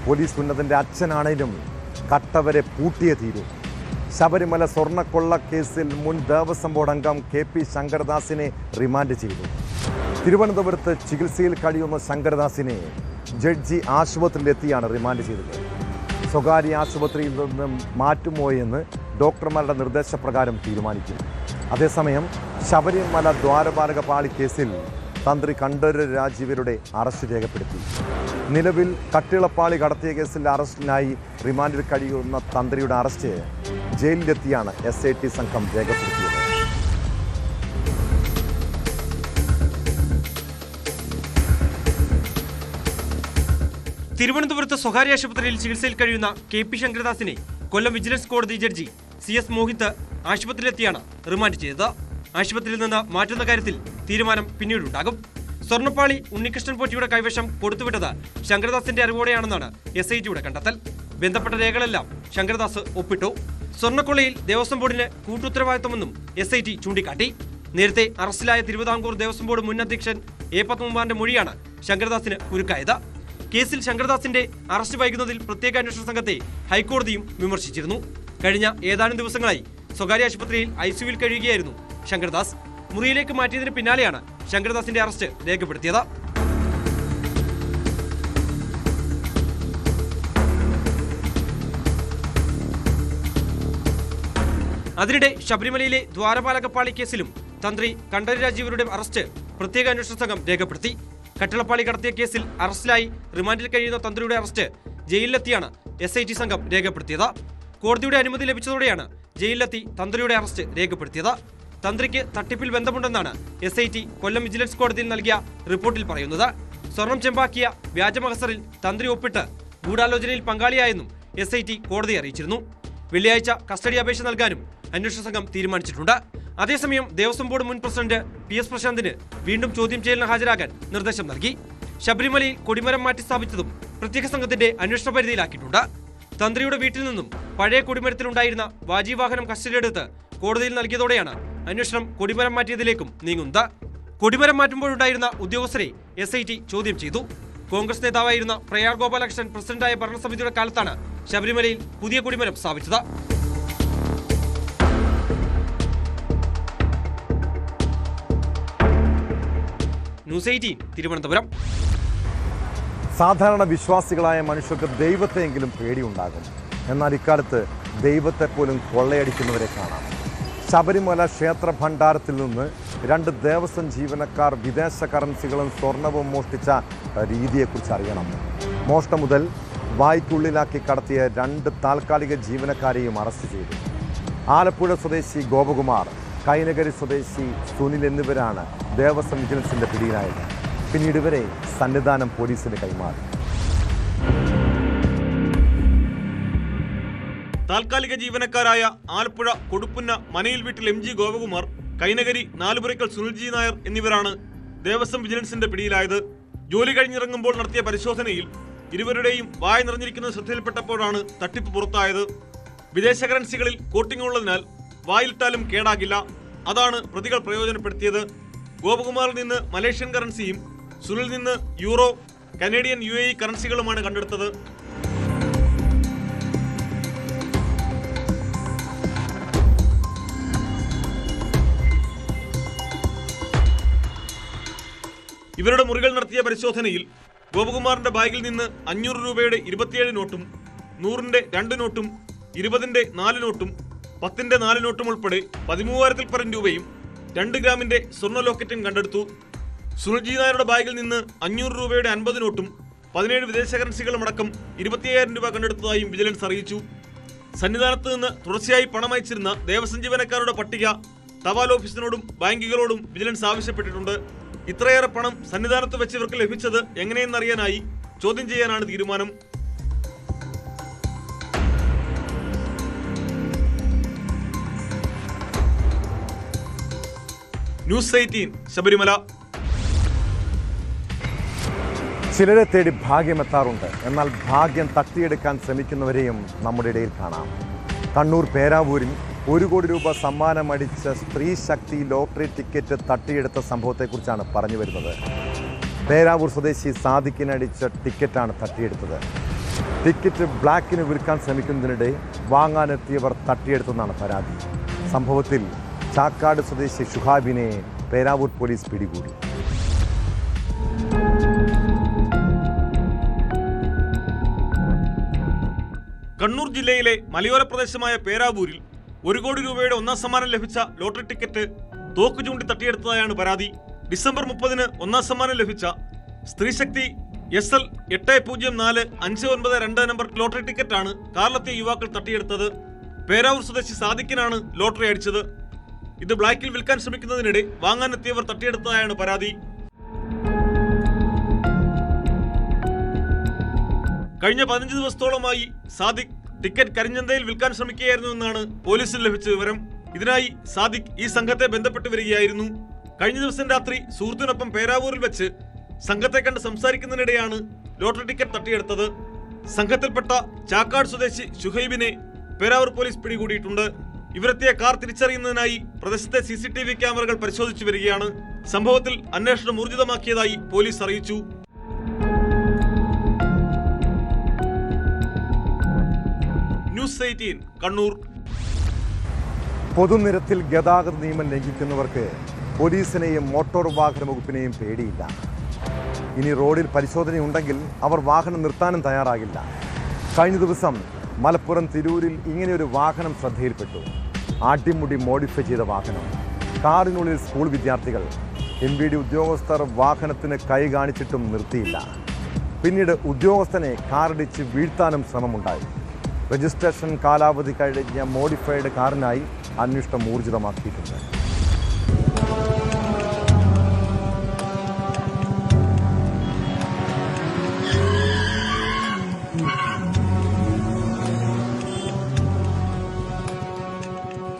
പോലീസ് ഉന്നതന്റെ അച്ഛനാണേലും കട്ടവരെ പൂട്ടിയേ തീരൂ. ശബരിമല സ്വർണ്ണക്കൊള്ള കേസിൽ മുൻ ദേവസ്വം ബോർഡ് അംഗം KP ശങ്കരദാസിനെ റിമാൻഡ് ചെയ്തു. തിരുവനന്തപുരത്ത് ചികിത്സയിൽ കഴിയുന്ന ശങ്കരദാസിനെ ജഡ്ജി ആശുപത്രിയിലെത്തിയാണ് റിമാൻഡ് ചെയ്തത്. സ്വകാര്യ ആശുപത്രിയിൽ നിന്നും മാറ്റുമോ എന്ന് ഡോക്ടർമാരുടെ നിർദ്ദേശപ്രകാരം തീരുമാനിക്കും. അതേസമയം ശബരിമല ദ്വാരപാലക പാളി കേസിൽ തന്ത്രി കണ്ഠരര് രാജീവരുടെ അറസ്റ്റ് രേഖപ്പെടുത്തി. നിലവിൽ കട്ടിളപ്പാളി കടത്തിയ കേസിൽ അറസ്റ്റിനായി റിമാൻഡിൽ കഴിയുന്ന തന്ത്രിയുടെ അറസ്റ്റ് ജയിലിലെത്തിയാണ് SIT സംഘം രേഖപ്പെടുത്തിയത്. തിരുവനന്തപുരത്ത് സ്വകാര്യ ആശുപത്രിയിൽ ചികിത്സയിൽ കഴിയുന്ന KP ശങ്കരദാസിനെ കൊല്ലം വിജിലൻസ് കോടതി ജഡ്ജി CS മോഹിത് ആശുപത്രിയിലെത്തിയാണ് റിമാൻഡ് ചെയ്തത്. ആശുപത്രിയിൽ നിന്ന് മാറ്റുന്ന കാര്യത്തിൽ തീരുമാനം പിന്നീടുണ്ടാകും. സ്വർണ്ണപ്പാളി ഉണ്ണികൃഷ്ണൻ പോറ്റിയുടെ കൈവശം കൊടുത്തുവിട്ടത് ശങ്കരദാസിന്റെ അറിവോടെയാണെന്നാണ് SITയുടെ കണ്ടെത്തൽ. ബന്ധപ്പെട്ട രേഖകളെല്ലാം ശങ്കരദാസ് ഒപ്പിട്ടു. സ്വർണ്ണക്കൊള്ളയിൽ ദേവസ്വം ബോർഡിന് കൂട്ടുത്തരവാദിത്തമെന്നും SIT ചൂണ്ടിക്കാട്ടി. നേരത്തെ അറസ്റ്റിലായ തിരുവിതാംകൂർ ദേവസ്വം ബോർഡ് മുൻ അധ്യക്ഷൻ A പത്മകുമാറിന്റെ മൊഴിയാണ് ശങ്കരദാസിന് കുരുക്കായത്. കേസിൽ ശങ്കരദാസിന്റെ അറസ്റ്റ് വൈകുന്നതിൽ പ്രത്യേക അന്വേഷണ സംഘത്തെ ഹൈക്കോടതിയും വിമർശിച്ചിരുന്നു. കഴിഞ്ഞ ഏതാനും ദിവസങ്ങളായി സ്വകാര്യ ആശുപത്രിയിൽ ICUവിൽ കഴിയുകയായിരുന്നു ശങ്കരദാസ്. മുറിയിലേക്ക് മാറ്റിയതിന് പിന്നാലെയാണ് ശങ്കരദാസിന്റെ അറസ്റ്റ് രേഖപ്പെടുത്തിയത്. അതിനിടെ ശബരിമലയിലെ ദ്വാരപാലകപ്പാളി കേസിലും തന്ത്രി കണ്ഠരര് രാജീവരുടെ അറസ്റ്റ് പ്രത്യേക അന്വേഷണ സംഘം രേഖപ്പെടുത്തി. കട്ടിളപ്പാളി കടത്തിയ കേസിൽ അറസ്റ്റിലായി റിമാൻഡിൽ കഴിയുന്ന തന്ത്രിയുടെ അറസ്റ്റ് ജയിലിലെത്തിയാണ് SIT സംഘം രേഖപ്പെടുത്തിയത്. കോടതിയുടെ അനുമതി ലഭിച്ചതോടെയാണ് ജയിലിലെത്തി തന്ത്രിയുടെ അറസ്റ്റ് രേഖപ്പെടുത്തിയത്. തന്ത്രിക്ക് തട്ടിപ്പിൽ ബന്ധമുണ്ടെന്നാണ് SIT കൊല്ലം വിജിലൻസ് കോടതിയിൽ നൽകിയ റിപ്പോർട്ടിൽ പറയുന്നത്. സ്വർണം ചെമ്പാക്കിയ വ്യാജമഹസറിൽ തന്ത്രി ഒപ്പിട്ട് ഗൂഢാലോചനയിൽ പങ്കാളിയായെന്നും SIT കോടതിയെ അറിയിച്ചിരുന്നു. വെള്ളിയാഴ്ച കസ്റ്റഡി അപേക്ഷ നൽകാനും അന്വേഷണ സംഘം തീരുമാനിച്ചിട്ടുണ്ട്. അതേസമയം ദേവസ്വം ബോർഡ് മുൻ പ്രസിഡന്റ് PS പ്രശാന്തിന് വീണ്ടും ചോദ്യം ചെയ്യലിന് ഹാജരാകാൻ നിർദ്ദേശം നൽകി. ശബരിമലയിൽ കൊടിമരം മാറ്റി സ്ഥാപിച്ചതും പ്രത്യേക സംഘത്തിന്റെ അന്വേഷണ പരിധിയിലാക്കിയിട്ടുണ്ട്. തന്ത്രിയുടെ വീട്ടിൽ നിന്നും പഴയ കൊടിമരത്തിലുണ്ടായിരുന്ന വാജി വാഹനം കസ്റ്റഡിയെടുത്ത് കോടതിയിൽ നൽകിയതോടെയാണ് അന്വേഷണം കൊടിമരം മാറ്റിയതിലേക്കും നീങ്ങുന്നത്. കൊടിമരം മാറ്റുമ്പോഴുണ്ടായിരുന്ന ഉദ്യോഗസ്ഥരെ SIT ചോദ്യം ചെയ്തു. കോൺഗ്രസ് നേതാവായിരുന്ന പ്രയാർ ഗോപാലകൃഷ്ണൻ പ്രസിഡന്റായ ഭരണസമിതിയുടെ കാലത്താണ് ശബരിമലയിൽ പുതിയ കൊടിമരം സ്ഥാപിച്ചത്. ന്യൂസ് 18 തിരുവനന്തപുരം. സാധാരണ വിശ്വാസികളായ മനുഷ്യർക്ക് ദൈവത്തെയെങ്കിലും പേടിയുണ്ടാകും. എന്നാൽ ഇക്കാലത്ത് ദൈവത്തെ പോലും കൊള്ളയടിക്കുന്നവരെ കാണാം. ശബരിമല ക്ഷേത്ര ഭണ്ഡാരത്തിൽ നിന്ന് 2 ദേവസ്വം ജീവനക്കാർ വിദേശ കറൻസികളും സ്വർണവും മോഷ്ടിച്ച രീതിയെക്കുറിച്ച് അറിയണം. മോഷണം മുതൽ വായ്ക്കുള്ളിലാക്കി കടത്തിയ 2 താൽക്കാലിക ജീവനക്കാരെയും അറസ്റ്റ് ചെയ്തു. ആലപ്പുഴ സ്വദേശി ഗോപകുമാർ, കൈനകരി സ്വദേശി സുനിൽ എന്നിവരാണ് ദേവസ്വം വിജിലൻസിന്റെ പിടിയിലായത്. പിന്നീട് ഇവരെ സന്നിധാനം പോലീസിന് കൈമാറി. താൽക്കാലിക ജീവനക്കാരായ ആലപ്പുഴ കൊടുപ്പുന്ന മനയിൽ വീട്ടിൽ MG ഗോപകുമാർ, കൈനകരി നാലുപുരയ്ക്കൽ സുനിൽജി നായർ എന്നിവരാണ് ദേവസ്വം വിജിലൻസിന്റെ പിടിയിലായത്. ജോലി കഴിഞ്ഞിറങ്ങുമ്പോൾ നടത്തിയ പരിശോധനയിൽ ഇരുവരുടെയും വായ നിറഞ്ഞിരിക്കുന്നത് ശ്രദ്ധയിൽപ്പെട്ടപ്പോഴാണ് തട്ടിപ്പ് പുറത്തായത്. വിദേശ കറൻസികളിൽ കോട്ടിംഗ് ഉള്ളതിനാൽ വായിലിട്ടാലും കേടാകില്ല. അതാണ് പ്രതികൾ പ്രയോജനപ്പെടുത്തിയത്. ഗോപകുമാറിൽ നിന്ന് മലേഷ്യൻ കറൻസിയും സുനിൽ നിന്ന് യൂറോ, കനേഡിയൻ UAE കറൻസികളുമാണ് കണ്ടെടുത്തത്. ഇവരുടെ മുറികൾ നടത്തിയ പരിശോധനയിൽ ഗോപകുമാറിന്റെ ബാഗിൽ നിന്ന് 500 രൂപയുടെ 27 നോട്ടും 100ന്റെ 2 നോട്ടും 20ന്റെ 4 നോട്ടും 10ന്റെ 4 നോട്ടും ഉൾപ്പെടെ 13,000-ൽ പരം രൂപയും 2 ഗ്രാമിന്റെ സ്വർണ്ണ ലോക്കറ്റും കണ്ടെടുത്തു. സുനിൽജി നായരുടെ ബാഗിൽ നിന്ന് 500 രൂപയുടെ 50 നോട്ടും 17 വിദേശ കറൻസികളും അടക്കം 25,000 രൂപ കണ്ടെടുത്തതായും വിജിലൻസ് അറിയിച്ചു. സന്നിധാനത്ത് നിന്ന് തുടർച്ചയായി പണം അയച്ചിരുന്ന ദേവസ്വം ജീവനക്കാരുടെ പട്ടിക തപാൽ ഓഫീസിനോടും ബാങ്കുകളോടും വിജിലൻസ് ആവശ്യപ്പെട്ടിട്ടുണ്ട്. ഇത്രയേറെ പണം സന്നിധാനത്ത് വെച്ച് ഇവർക്ക് ലഭിച്ചത് എങ്ങനെയെന്നറിയാനായി ചോദ്യം ചെയ്യാനാണ് തീരുമാനം. ന്യൂസ് 18 ശബരിമല. ചിലരെ തേടി ഭാഗ്യമെത്താറുണ്ട്. എന്നാൽ ഭാഗ്യം തട്ടിയെടുക്കാൻ ശ്രമിക്കുന്നവരെയും നമ്മുടെ ഇടയിൽ കാണാം. കണ്ണൂർ പേരാവൂരിൽ 1 കോടി രൂപ സമ്മാനമടിച്ച സ്ത്രീ ശക്തി ലോട്ടറി ടിക്കറ്റ് തട്ടിയെടുത്ത സംഭവത്തെക്കുറിച്ചാണ് പറഞ്ഞു വരുന്നത്. പേരാവൂർ സ്വദേശി സാദിക്കിനടിച്ച ടിക്കറ്റാണ് തട്ടിയെടുത്തത്. ടിക്കറ്റ് ബ്ലാക്കിന് വിൽക്കാൻ ശ്രമിക്കുന്നതിനിടെ വാങ്ങാനെത്തിയവർ തട്ടിയെടുത്തെന്നാണ് പരാതി. സംഭവത്തിൽ ചാക്കാട് സ്വദേശി ഷുഹാബിനെ പേരാവൂർ പോലീസ് പിടികൂടി. കണ്ണൂർ ജില്ലയിലെ മലയോര പ്രദേശമായ പേരാവൂരിൽ 1 കോടി രൂപയുടെ 1ാം സമ്മാനം ലഭിച്ച ലോട്ടറി ടിക്കറ്റ് തോക്ക് ചൂണ്ടി തട്ടിയെടുത്തതായാണ് പരാതി. ഡിസംബർ 30-ന് 1ാം സമ്മാനം ലഭിച്ച സ്ത്രീശക്തി SL 804592 നമ്പർ ലോട്ടറി ടിക്കറ്റാണ് കാറിലെത്തിയ യുവാക്കൾ തട്ടിയെടുത്തത്. പേരാവൂർ സ്വദേശി സാദിക്കിനാണ് ലോട്ടറി അടിച്ചത്. ഇത് ബ്ലാക്കിൽ വിൽക്കാൻ ശ്രമിക്കുന്നതിനിടെ വാങ്ങാനെത്തിയവർ തട്ടിയെടുത്തതായാണ് പരാതി. കഴിഞ്ഞ 15 ദിവസത്തോളമായി സാദിഖ് ടിക്കറ്റ് കരിഞ്ചന്തയിൽ വിൽക്കാൻ ശ്രമിക്കുകയായിരുന്നുവെന്നാണ് പോലീസിന് ലഭിച്ച വിവരം. ഇതിനായി സാദിഖ് ഈ സംഘത്തെ ബന്ധപ്പെട്ട് വരികയായിരുന്നു. കഴിഞ്ഞ ദിവസം രാത്രി സുഹൃത്തിനൊപ്പം പേരാവൂരിൽ വെച്ച് സംഘത്തെ കണ്ട് സംസാരിക്കുന്നതിനിടെയാണ് ലോട്ടറി ടിക്കറ്റ് തട്ടിയെടുത്തത്. സംഘത്തിൽപ്പെട്ട ചാക്കാട് സ്വദേശി ഷുഹൈബിനെ പേരാവൂർ പോലീസ് പിടികൂടിയിട്ടുണ്ട്. ഇവരെത്തിയ കാർ തിരിച്ചറിയുന്നതിനായി പ്രദേശത്തെ CCTV ക്യാമറകൾ പരിശോധിച്ചു വരികയാണ്. സംഭവത്തിൽ അന്വേഷണം ഊർജിതമാക്കിയതായി പോലീസ് അറിയിച്ചു. ന്യൂസ് 18 കണ്ണൂർ. പൊതുനിരത്തിൽ ഗതാഗത നിയമം ലംഘിക്കുന്നവർക്ക് പോലീസിനെയും മോട്ടോർ വാഹന വകുപ്പിനെയും പേടിയില്ല. ഇനി റോഡിൽ പരിശോധനയുണ്ടെങ്കിൽ അവർ വാഹനം നിർത്താനും തയ്യാറാകില്ല. കഴിഞ്ഞ ദിവസം മലപ്പുറം തിരൂരിൽ ഇങ്ങനെയൊരു വാഹനം ശ്രദ്ധയിൽപ്പെട്ടു. അടിമുടി മോഡിഫൈ ചെയ്ത വാഹനം. കാറിനുള്ളിൽ സ്കൂൾ വിദ്യാർത്ഥികൾ. MVD ഉദ്യോഗസ്ഥർ വാഹനത്തിന് കൈ കാണിച്ചിട്ടും നിർത്തിയില്ല. പിന്നീട് ഉദ്യോഗസ്ഥനെ കാറിടിച്ച് വീഴ്ത്താനും ശ്രമമുണ്ടായി. രജിസ്ട്രേഷൻ കാലാവധി കഴിഞ്ഞ മോഡിഫൈഡ് കാറിനായി അന്വേഷണം ഊർജിതമാക്കിയിട്ടുണ്ട്.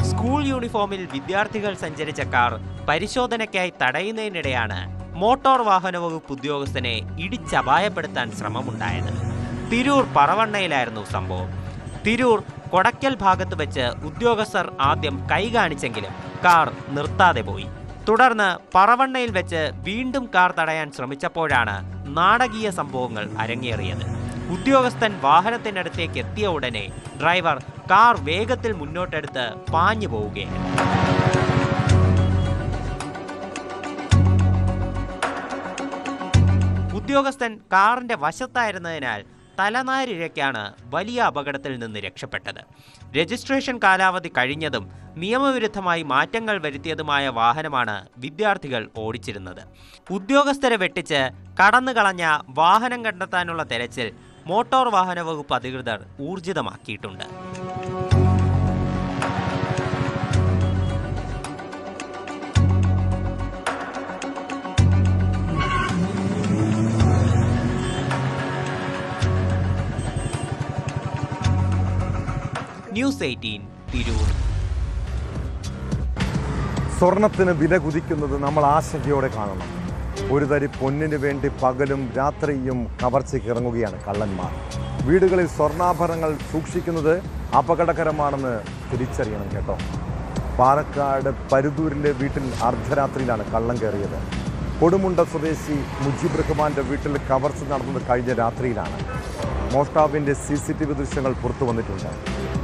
സ്കൂൾ യൂണിഫോമിൽ വിദ്യാർത്ഥികൾ സഞ്ചരിച്ച കാർ പരിശോധനയ്ക്കായി തടയുന്നതിനിടെയാണ് മോട്ടോർ വാഹന വകുപ്പ് ഉദ്യോഗസ്ഥനെ ഇടിച്ചപായപ്പെടുത്താൻ ശ്രമമുണ്ടായത്. തിരൂർ പറവണ്ണയിലായിരുന്നു സംഭവം. തിരൂർ കൊടക്കൽ ഭാഗത്ത് വെച്ച് ഉദ്യോഗസ്ഥർ ആദ്യം കൈ കാണിച്ചെങ്കിലും കാർ നിർത്താതെ പോയി. തുടർന്ന് പറവണ്ണയിൽ വെച്ച് വീണ്ടും കാർ തടയാൻ ശ്രമിച്ചപ്പോഴാണ് നാടകീയ സംഭവങ്ങൾ അരങ്ങേറിയത്. ഉദ്യോഗസ്ഥൻ വാഹനത്തിനടുത്തേക്ക് എത്തിയ ഉടനെ ഡ്രൈവർ കാർ വേഗത്തിൽ മുന്നോട്ടെടുത്ത് പാഞ്ഞു പോവുകയാണ്. ഉദ്യോഗസ്ഥൻ കാറിന്റെ വശത്തായിരുന്നതിനാൽ തലനാരിഴയ്ക്കാണ് വലിയ അപകടത്തിൽ നിന്ന് രക്ഷപ്പെട്ടത്. രജിസ്ട്രേഷൻ കാലാവധി കഴിഞ്ഞതും നിയമവിരുദ്ധമായി മാറ്റങ്ങൾ വരുത്തിയതുമായ വാഹനമാണ് വിദ്യാർത്ഥികൾ ഓടിച്ചിരുന്നത്. ഉദ്യോഗസ്ഥരെ വെട്ടിച്ച് കടന്നുകളഞ്ഞ വാഹനം കണ്ടെത്താനുള്ള തെരച്ചിൽ മോട്ടോർ വാഹന വകുപ്പ് അധികൃതർ ഊർജിതമാക്കിയിട്ടുണ്ട്. ന്യൂസ് 18 തിരൂർ. സ്വർണത്തിന് വില കുതിക്കുന്നത് നമ്മൾ ആശങ്കയോടെ കാണണം. ഒരു തരി പൊന്നിന് വേണ്ടി പകലും രാത്രിയും കവർച്ചയ്ക്ക് ഇറങ്ങുകയാണ് കള്ളന്മാർ. വീടുകളിൽ സ്വർണ്ണാഭരണങ്ങൾ സൂക്ഷിക്കുന്നത് അപകടകരമാണെന്ന് തിരിച്ചറിയണം കേട്ടോ. പാലക്കാട് പരുതൂരിലെ വീട്ടിൽ അർദ്ധരാത്രിയിലാണ് കള്ളം കയറിയത്. കൊടുമുണ്ട സ്വദേശി മുജീബ് റഹ്മാന്റെ വീട്ടിൽ കവർച്ച നടന്നത് കഴിഞ്ഞ രാത്രിയിലാണ്. മോഷ്ടാവിൻ്റെ CCTV ദൃശ്യങ്ങൾ പുറത്തു വന്നിട്ടുണ്ട്.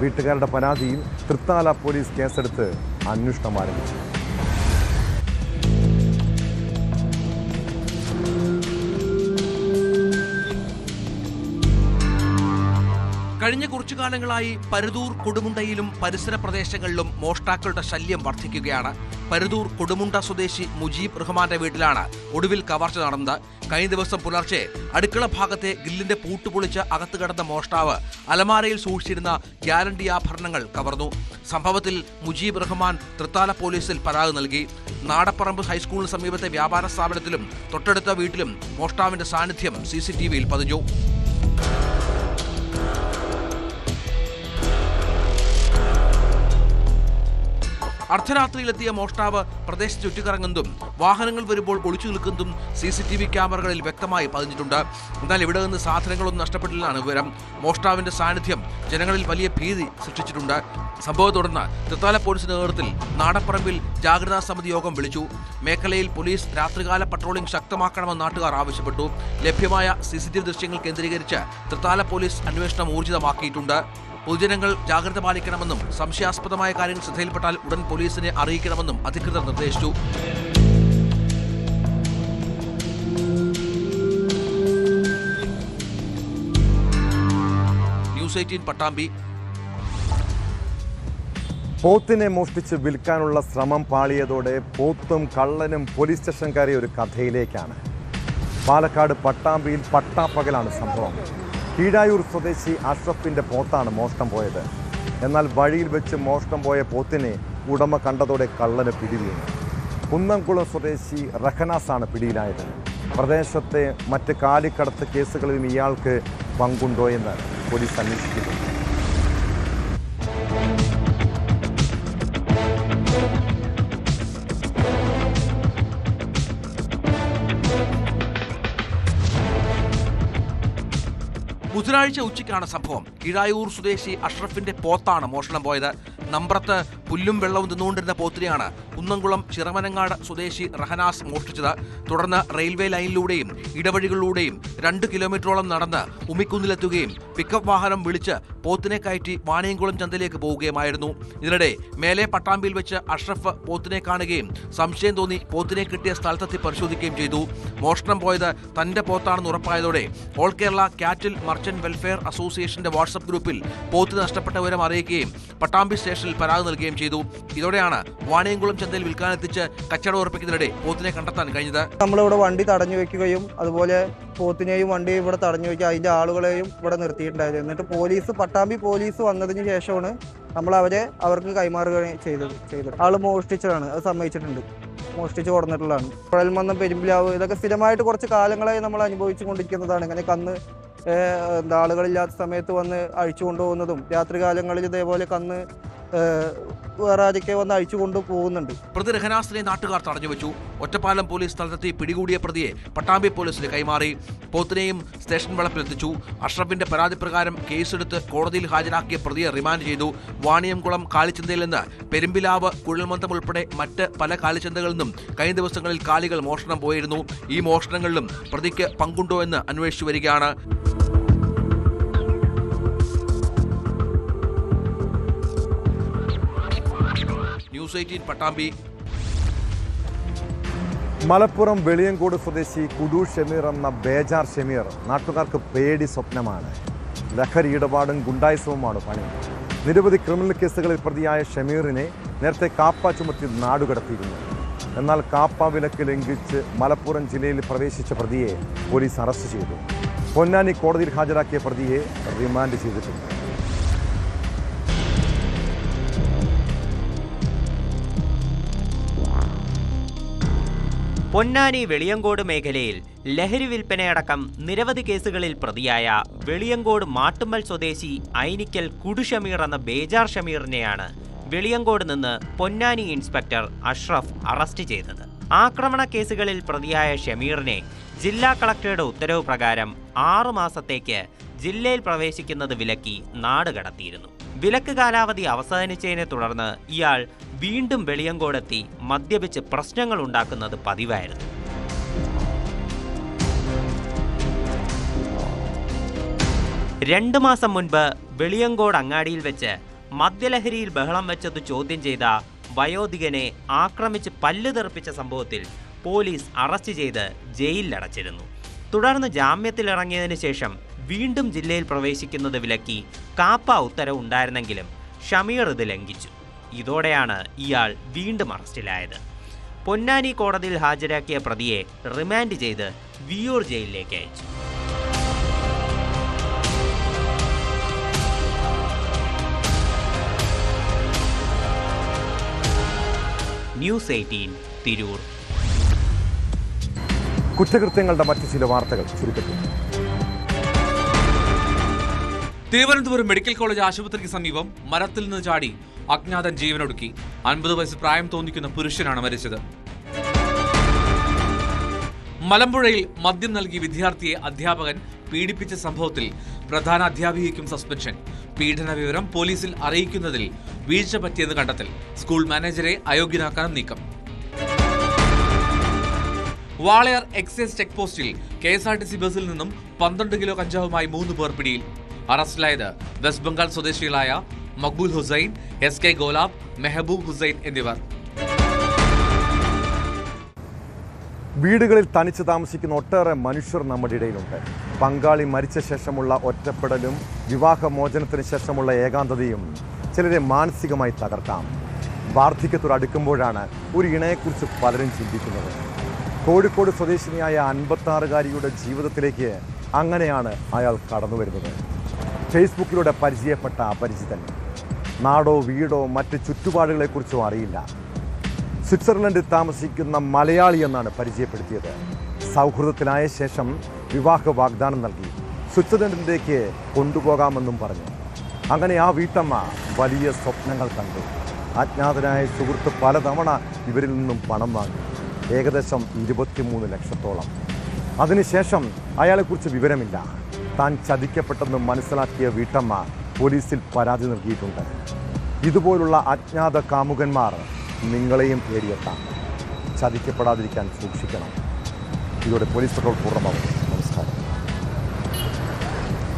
വീട്ടുകാരുടെ പരാതിയിൽ തൃത്താല പോലീസ് കേസെടുത്ത് അന്വേഷണം ആരംഭിച്ചു. കഴിഞ്ഞ കുറച്ചു കാലങ്ങളായി പരുതൂർ കൊടുമുണ്ടയിലും പരിസര പ്രദേശങ്ങളിലും മോഷ്ടാക്കളുടെ ശല്യം വർദ്ധിക്കുകയാണ്. പരുതൂർ കൊടുമുണ്ട സ്വദേശി മുജീബ് റഹ്മാന്റെ വീട്ടിലാണ് ഒടുവിൽ കവർച്ച നടന്നത്. കഴിഞ്ഞ ദിവസം പുലർച്ചെ അടുക്കള ഭാഗത്തെ ഗ്രില്ലിന്റെ പൂട്ടുപൊളിച്ച് അകത്ത് കിടന്ന മോഷ്ടാവ് അലമാരയിൽ സൂക്ഷിച്ചിരുന്ന ഗ്യാരണ്ടി ആഭരണങ്ങൾ കവർന്നു. സംഭവത്തിൽ മുജീബ് റഹ്മാൻ തൃത്താല പോലീസിൽ പരാതി നൽകി. നാടപ്പറമ്പ് ഹൈസ്കൂളിന് സമീപത്തെ വ്യാപാര സ്ഥാപനത്തിലും തൊട്ടടുത്ത വീട്ടിലും മോഷ്ടാവിന്റെ സാന്നിധ്യം CCTVയിൽ പതിഞ്ഞു. അർദ്ധരാത്രിയിലെത്തിയ മോഷ്ടാവ് പ്രദേശത്ത് ചുറ്റിക്കറങ്ങുന്നതും വാഹനങ്ങൾ വരുമ്പോൾ ഒളിച്ചു നിൽക്കുന്നതും CCTV ക്യാമറകളിൽ വ്യക്തമായി പതിഞ്ഞിട്ടുണ്ട്. എന്നാൽ ഇവിടെ നിന്ന് സാധനങ്ങളൊന്നും നഷ്ടപ്പെട്ടില്ലെന്നാണ് വിവരം. മോഷ്ടാവിന്റെ സാന്നിധ്യം ജനങ്ങളിൽ വലിയ ഭീതി സൃഷ്ടിച്ചിട്ടുണ്ട്. സംഭവത്തെ തുടർന്ന് തൃത്താല പോലീസിന്റെ നേതൃത്വത്തിൽ നാടപ്പറമ്പിൽ ജാഗ്രതാ സമിതി യോഗം വിളിച്ചു. മേഖലയിൽ പോലീസ് രാത്രികാല പട്രോളിംഗ് ശക്തമാക്കണമെന്ന് നാട്ടുകാർ ആവശ്യപ്പെട്ടു. ലഭ്യമായ CCTV ദൃശ്യങ്ങൾ കേന്ദ്രീകരിച്ച് തൃത്താല പോലീസ് അന്വേഷണം ഊർജിതമാക്കിയിട്ടുണ്ട്. പൊതുജനങ്ങൾ ജാഗ്രത പാലിക്കണമെന്നും സംശയാസ്പദമായ കാര്യങ്ങൾ ശ്രദ്ധയിൽപ്പെട്ടാൽ ഉടൻ പോലീസിനെ അറിയിക്കണമെന്നും അധികൃതർ നിർദ്ദേശിച്ചു. ന്യൂസ് 18 പട്ടാമ്പി. പോത്തിനെ മോഷ്ടിച്ച് വിൽക്കാനുള്ള ശ്രമം പാളിയതോടെ പോത്തും കള്ളനും പോലീസ് സ്റ്റേഷൻ കയറിയ ഒരു കഥയിലേക്കാണ്. പാലക്കാട് പട്ടാമ്പിയിൽ പട്ടാപ്പകലാണ് സംഭവം. കീഴായൂർ സ്വദേശി അഷ്റഫിൻ്റെ പോത്താണ് മോഷണം പോയത്. എന്നാൽ വഴിയിൽ വെച്ച് മോഷണം പോയ പോത്തിനെ ഉടമ കണ്ടതോടെ കള്ളന് പിടിവീണു. കുന്നംകുളം സ്വദേശി റഹനാസാണ് പിടിയിലായത്. പ്രദേശത്തെ മറ്റ് കാലിക്കടത്ത് കേസുകളിലും ഇയാൾക്ക് പങ്കുണ്ടോ എന്ന് പോലീസ് അന്വേഷിക്കുന്നു. ബുധനാഴ്ച ഉച്ചയ്ക്കാണ് സംഭവം. കീഴായൂർ സ്വദേശി അഷ്റഫിന്റെ പോത്താണ് മോഷണം പോയത്. നമ്പ്രത്ത് പുല്ലും വെള്ളവും തിന്നുകൊണ്ടിരുന്ന പോത്തിനെയാണ് കുന്നംകുളം ചിറമനങ്ങാട് സ്വദേശി റഹനാസ് മോഷ്ടിച്ചത്. തുടർന്ന് റെയിൽവേ ലൈനിലൂടെയും ഇടവഴികളിലൂടെയും 2 കിലോമീറ്ററോളം നടന്ന് ഉമിക്കുന്നിലെത്തുകയും പിക്കപ്പ് വാഹനം വിളിച്ച് പോത്തിനെ കയറ്റി വാണിയംകുളം ചന്തയിലേക്ക് പോവുകയുമായിരുന്നു. ഇതിനിടെ മേലെ പട്ടാമ്പിയിൽ വെച്ച് അഷ്റഫ് പോത്തിനെ കാണുകയും സംശയം തോന്നി പോത്തിനെ കിട്ടിയ സ്ഥലത്തെത്തി പരിശോധിക്കുകയും ചെയ്തു. മോഷണം പോയത് തന്റെ പോത്താണെന്ന് ഉറപ്പായതോടെ all Kerala cattle merchant welfare അസോസിയേഷന്റെ വാട്സ്ആപ്പ് ഗ്രൂപ്പിൽ പോത്ത് നഷ്ടപ്പെട്ട വിവരം അറിയിക്കുകയും പട്ടാമ്പി സ്റ്റേഷനിൽ പരാതി നൽകുകയും ചെയ്തു. ഇതോടെയാണ് വാണിയംകുളം ചന്തയിൽ വിൽക്കാനെത്തിച്ച് കച്ചവടം ഉറപ്പിക്കുന്നതിനിടെ പോത്തിനെ കണ്ടെത്താൻ കഴിഞ്ഞത്. നമ്മളിവിടെ വണ്ടി തടഞ്ഞു വെക്കുകയും അതുപോലെ പോത്തിനെയും വണ്ടിയും ഇവിടെ തടഞ്ഞു വയ്ക്കുക, അതിന്റെ ആളുകളെയും ഇവിടെ നിർത്തിയിട്ടുണ്ടായിരുന്നു. എന്നിട്ട് പട്ടാമ്പി പോലീസ് വന്നതിന് ശേഷമാണ് നമ്മൾ അവർക്ക് കൈമാറുകയും ചെയ്തത്. ആള് മോഷ്ടിച്ചതാണ്, അത് സമ്മതിച്ചിട്ടുണ്ട്. മോഷ്ടിച്ച് കൊടുത്തിട്ടുള്ളതാണ്. കുഴൽമന്നം, പെരുമ്പിലാവ് ഇതൊക്കെ സ്ഥിരമായിട്ട് കുറച്ച് കാലങ്ങളായി നമ്മൾ അനുഭവിച്ചു കൊണ്ടിരിക്കുന്നതാണ്. ഇങ്ങനെ കന്ന് ആളുകളില്ലാത്ത സമയത്ത് വന്ന് അഴിച്ചു കൊണ്ടുപോകുന്നതും രാത്രികാലങ്ങളിൽ ഇതേപോലെ കന്ന് വേറെ ആരൊക്കെ വന്ന് അഴിച്ചു കൊണ്ട് പോകുന്നുണ്ട്. പ്രതി റഹനാസിനെ നാട്ടുകാർ തടഞ്ഞുവെച്ചു. ഒറ്റപ്പാലം പോലീസ് സ്ഥലത്തെത്തി പിടികൂടിയ പ്രതിയെ പട്ടാമ്പി പോലീസിന് കൈമാറി. പോത്തിനെയും സ്റ്റേഷൻ വളപ്പിലെത്തിച്ചു. അഷ്റഫിന്റെ പരാതി പ്രകാരം കേസെടുത്ത് കോടതിയിൽ ഹാജരാക്കിയ പ്രതിയെ റിമാൻഡ് ചെയ്തു. വാണിയംകുളം കാലിച്ചന്തയിൽ നിന്ന് പെരുമ്പിലാവ്, കുഴൽമന്തം ഉൾപ്പെടെ മറ്റ് പല കാലിച്ചന്തകളിൽ നിന്നും കഴിഞ്ഞ ദിവസങ്ങളിൽ കാലികൾ മോഷണം പോയിരുന്നു. ഈ മോഷണങ്ങളിലും പ്രതിക്ക് പങ്കുണ്ടോ എന്ന് അന്വേഷിച്ചു വരികയാണ്. ന്യൂസ് 18 പട്ടാമ്പി. മലപ്പുറം വെളിയങ്കോട് സ്വദേശി കുഡു ഷമീർ എന്ന ബേജാർ ഷമീർ നാട്ടുകാർക്ക് പേടി സ്വപ്നമാണ്. ലഹരി ഇടപാടും ഗുണ്ടായിസവുമാണ് പണി. നിരവധി ക്രിമിനൽ കേസുകളിൽ പ്രതിയായ ഷമീറിനെ നേരത്തെ കാപ്പ ചുമത്തി നാടുകടത്തിയിരുന്നു. എന്നാൽ കാപ്പ വിലക്ക് ലംഘിച്ച് മലപ്പുറം ജില്ലയിൽ പ്രവേശിച്ച പ്രതിയെ പോലീസ് അറസ്റ്റ് ചെയ്തു. പൊന്നാനി കോടതിയിൽ ഹാജരാക്കിയ പ്രതിയെ റിമാൻഡ് ചെയ്തിട്ടുണ്ട്. പൊന്നാനി വെളിയങ്കോട് മേഖലയിൽ ലഹരി വിൽപ്പനയടക്കം നിരവധി കേസുകളിൽ പ്രതിയായ വെളിയങ്കോട് മാട്ടുമ്മൽ സ്വദേശി ഐനിക്കൽ കുഡു ഷമീർ എന്ന ബേജാർ ഷമീറിനെയാണ് വെളിയങ്കോട് നിന്ന് പൊന്നാനി ഇൻസ്പെക്ടർ അഷ്റഫ് അറസ്റ്റ് ചെയ്തത്. ആക്രമണ കേസുകളിൽ പ്രതിയായ ഷമീറിനെ ജില്ലാ കളക്ടറുടെ ഉത്തരവ് പ്രകാരം 6 മാസത്തേക്ക് ജില്ലയിൽ പ്രവേശിക്കുന്നത് വിലക്കി നാട് കടത്തിയിരുന്നു. വിലക്ക് കാലാവധി അവസാനിച്ചതിനെ തുടർന്ന് ഇയാൾ വീണ്ടും വെളിയങ്കോടെത്തി മദ്യപിച്ച് പ്രശ്നങ്ങൾ ഉണ്ടാക്കുന്നത് പതിവായിരുന്നു. രണ്ടു മാസം മുൻപ് വെളിയങ്കോട് അങ്ങാടിയിൽ വെച്ച് മദ്യലഹരിയിൽ ബഹളം വെച്ചത് ചോദ്യം ചെയ്ത വയോധികനെ ആക്രമിച്ച് പല്ല് തെറിപ്പിച്ച സംഭവത്തിൽ പോലീസ് അറസ്റ്റ് ചെയ്ത് ജയിലിലടച്ചിരുന്നു. തുടർന്ന് ജാമ്യത്തിലിറങ്ങിയതിനു ശേഷം വീണ്ടും ജില്ലയിൽ പ്രവേശിക്കുന്നത് വിലക്കി കാപ്പ ഉത്തരവ് ഉണ്ടായിരുന്നെങ്കിലും ഷമീർ ഇത് ലംഘിച്ചു. ഇതോടെയാണ് ഇയാൾ വീണ്ടും അറസ്റ്റിലായത്. പൊന്നാനി കോടതിയിൽ ഹാജരാക്കിയ പ്രതിയെ റിമാൻഡ് ചെയ്ത് വിയൂർ ജയിലിലേക്ക് അയച്ചു. ന്യൂസ് 18 തിരൂർ. കുറ്റകൃത്യങ്ങളുടെ മറ്റു ചില വാർത്തകൾ ചുരുക്കത്തിൽ. തിരുവനന്തപുരം മെഡിക്കൽ കോളേജ് ആശുപത്രിക്ക് സമീപം മരത്തിൽ നിന്ന് ചാടി അജ്ഞാതൻ ജീവനൊടുക്കി. 50 വയസ്സ് പ്രായം തോന്നിക്കുന്ന പുരുഷനാണ് മരിച്ചത്. മലമ്പുഴയിൽ മദ്യം നൽകി വിദ്യാർത്ഥിയെ അധ്യാപകൻ പീഡിപ്പിച്ച സംഭവത്തിൽ പ്രധാന അധ്യാപികയ്ക്കും സസ്പെൻഷൻ. പീഡന വിവരം പോലീസിൽ അറിയിക്കുന്നതിൽ വീഴ്ച പറ്റിയെന്ന് കണ്ടെത്തൽ. സ്കൂൾ മാനേജരെ അയോഗ്യനാക്കാനും നീക്കം. വാളയാർ എക്സൈസ് ചെക്ക് പോസ്റ്റിൽ KSRTC ബസ്സിൽ നിന്നും 12 കിലോ കഞ്ചാവുമായി 3 പേർ പിടിയിൽ. അറസ്റ്റിലായത് വെസ്റ്റ് ബംഗാൾ സ്വദേശികളായ മക്ബൂൽ ഹുസൈൻ, SK ഗോലാബ്, മെഹബൂബ് ഹുസൈൻ എന്നിവർ. വീടുകളിൽ തനിച്ച് താമസിക്കുന്ന ഒട്ടേറെ മനുഷ്യർ നമ്മുടെ ഇടയിലുണ്ട്. പങ്കാളി മരിച്ച ശേഷമുള്ള ഒറ്റപ്പെടലും വിവാഹമോചനത്തിന് ശേഷമുള്ള ഏകാന്തതയും ചിലരെ മാനസികമായി തകർക്കാം. വാർദ്ധക്യത്തോടടുക്കുമ്പോഴാണ് ഒരു ഇണയെക്കുറിച്ച് പലരും ചിന്തിക്കുന്നത്. കോഴിക്കോട് സ്വദേശിനിയായ 56-കാരിയുടെ ജീവിതത്തിലേക്ക് അങ്ങനെയാണ് അയാൾ കടന്നു വരുന്നത്. ഫേസ്ബുക്കിലൂടെ പരിചയപ്പെട്ട അപരിചിതൻ. നാടോ വീടോ മറ്റ് ചുറ്റുപാടുകളെക്കുറിച്ചോ അറിയില്ല. സ്വിറ്റ്സർലൻഡിൽ താമസിക്കുന്ന മലയാളി എന്നാണ് പരിചയപ്പെടുത്തിയത്. സൗഹൃദത്തിലായ ശേഷം വിവാഹ വാഗ്ദാനം നൽകി സ്വിറ്റ്സർലൻഡിലേക്ക് കൊണ്ടുപോകാമെന്നും പറഞ്ഞു. അങ്ങനെ ആ വീട്ടമ്മ വലിയ സ്വപ്നങ്ങൾ കണ്ടു. അജ്ഞാതനായ സുഹൃത്ത് പലതവണ ഇവരിൽ നിന്നും പണം വാങ്ങി, ഏകദേശം 23 ലക്ഷത്തോളം. അതിനുശേഷം അയാളെക്കുറിച്ച് വിവരമില്ല. താൻ ചതിക്കപ്പെട്ടെന്ന് മനസ്സിലാക്കിയ വീട്ടമ്മ പോലീസിൽ പരാതി നൽകിയിട്ടുണ്ട്. ഇതുപോലുള്ള അജ്ഞാത കാമുകന്മാർ നിങ്ങളെയും തേടിയെത്താം. ചതിക്കപ്പെടാതിരിക്കാൻ സൂക്ഷിക്കണം. ഇതോടെ പോലീസ് പെട്രോൾ പൂർണ്ണമാകും.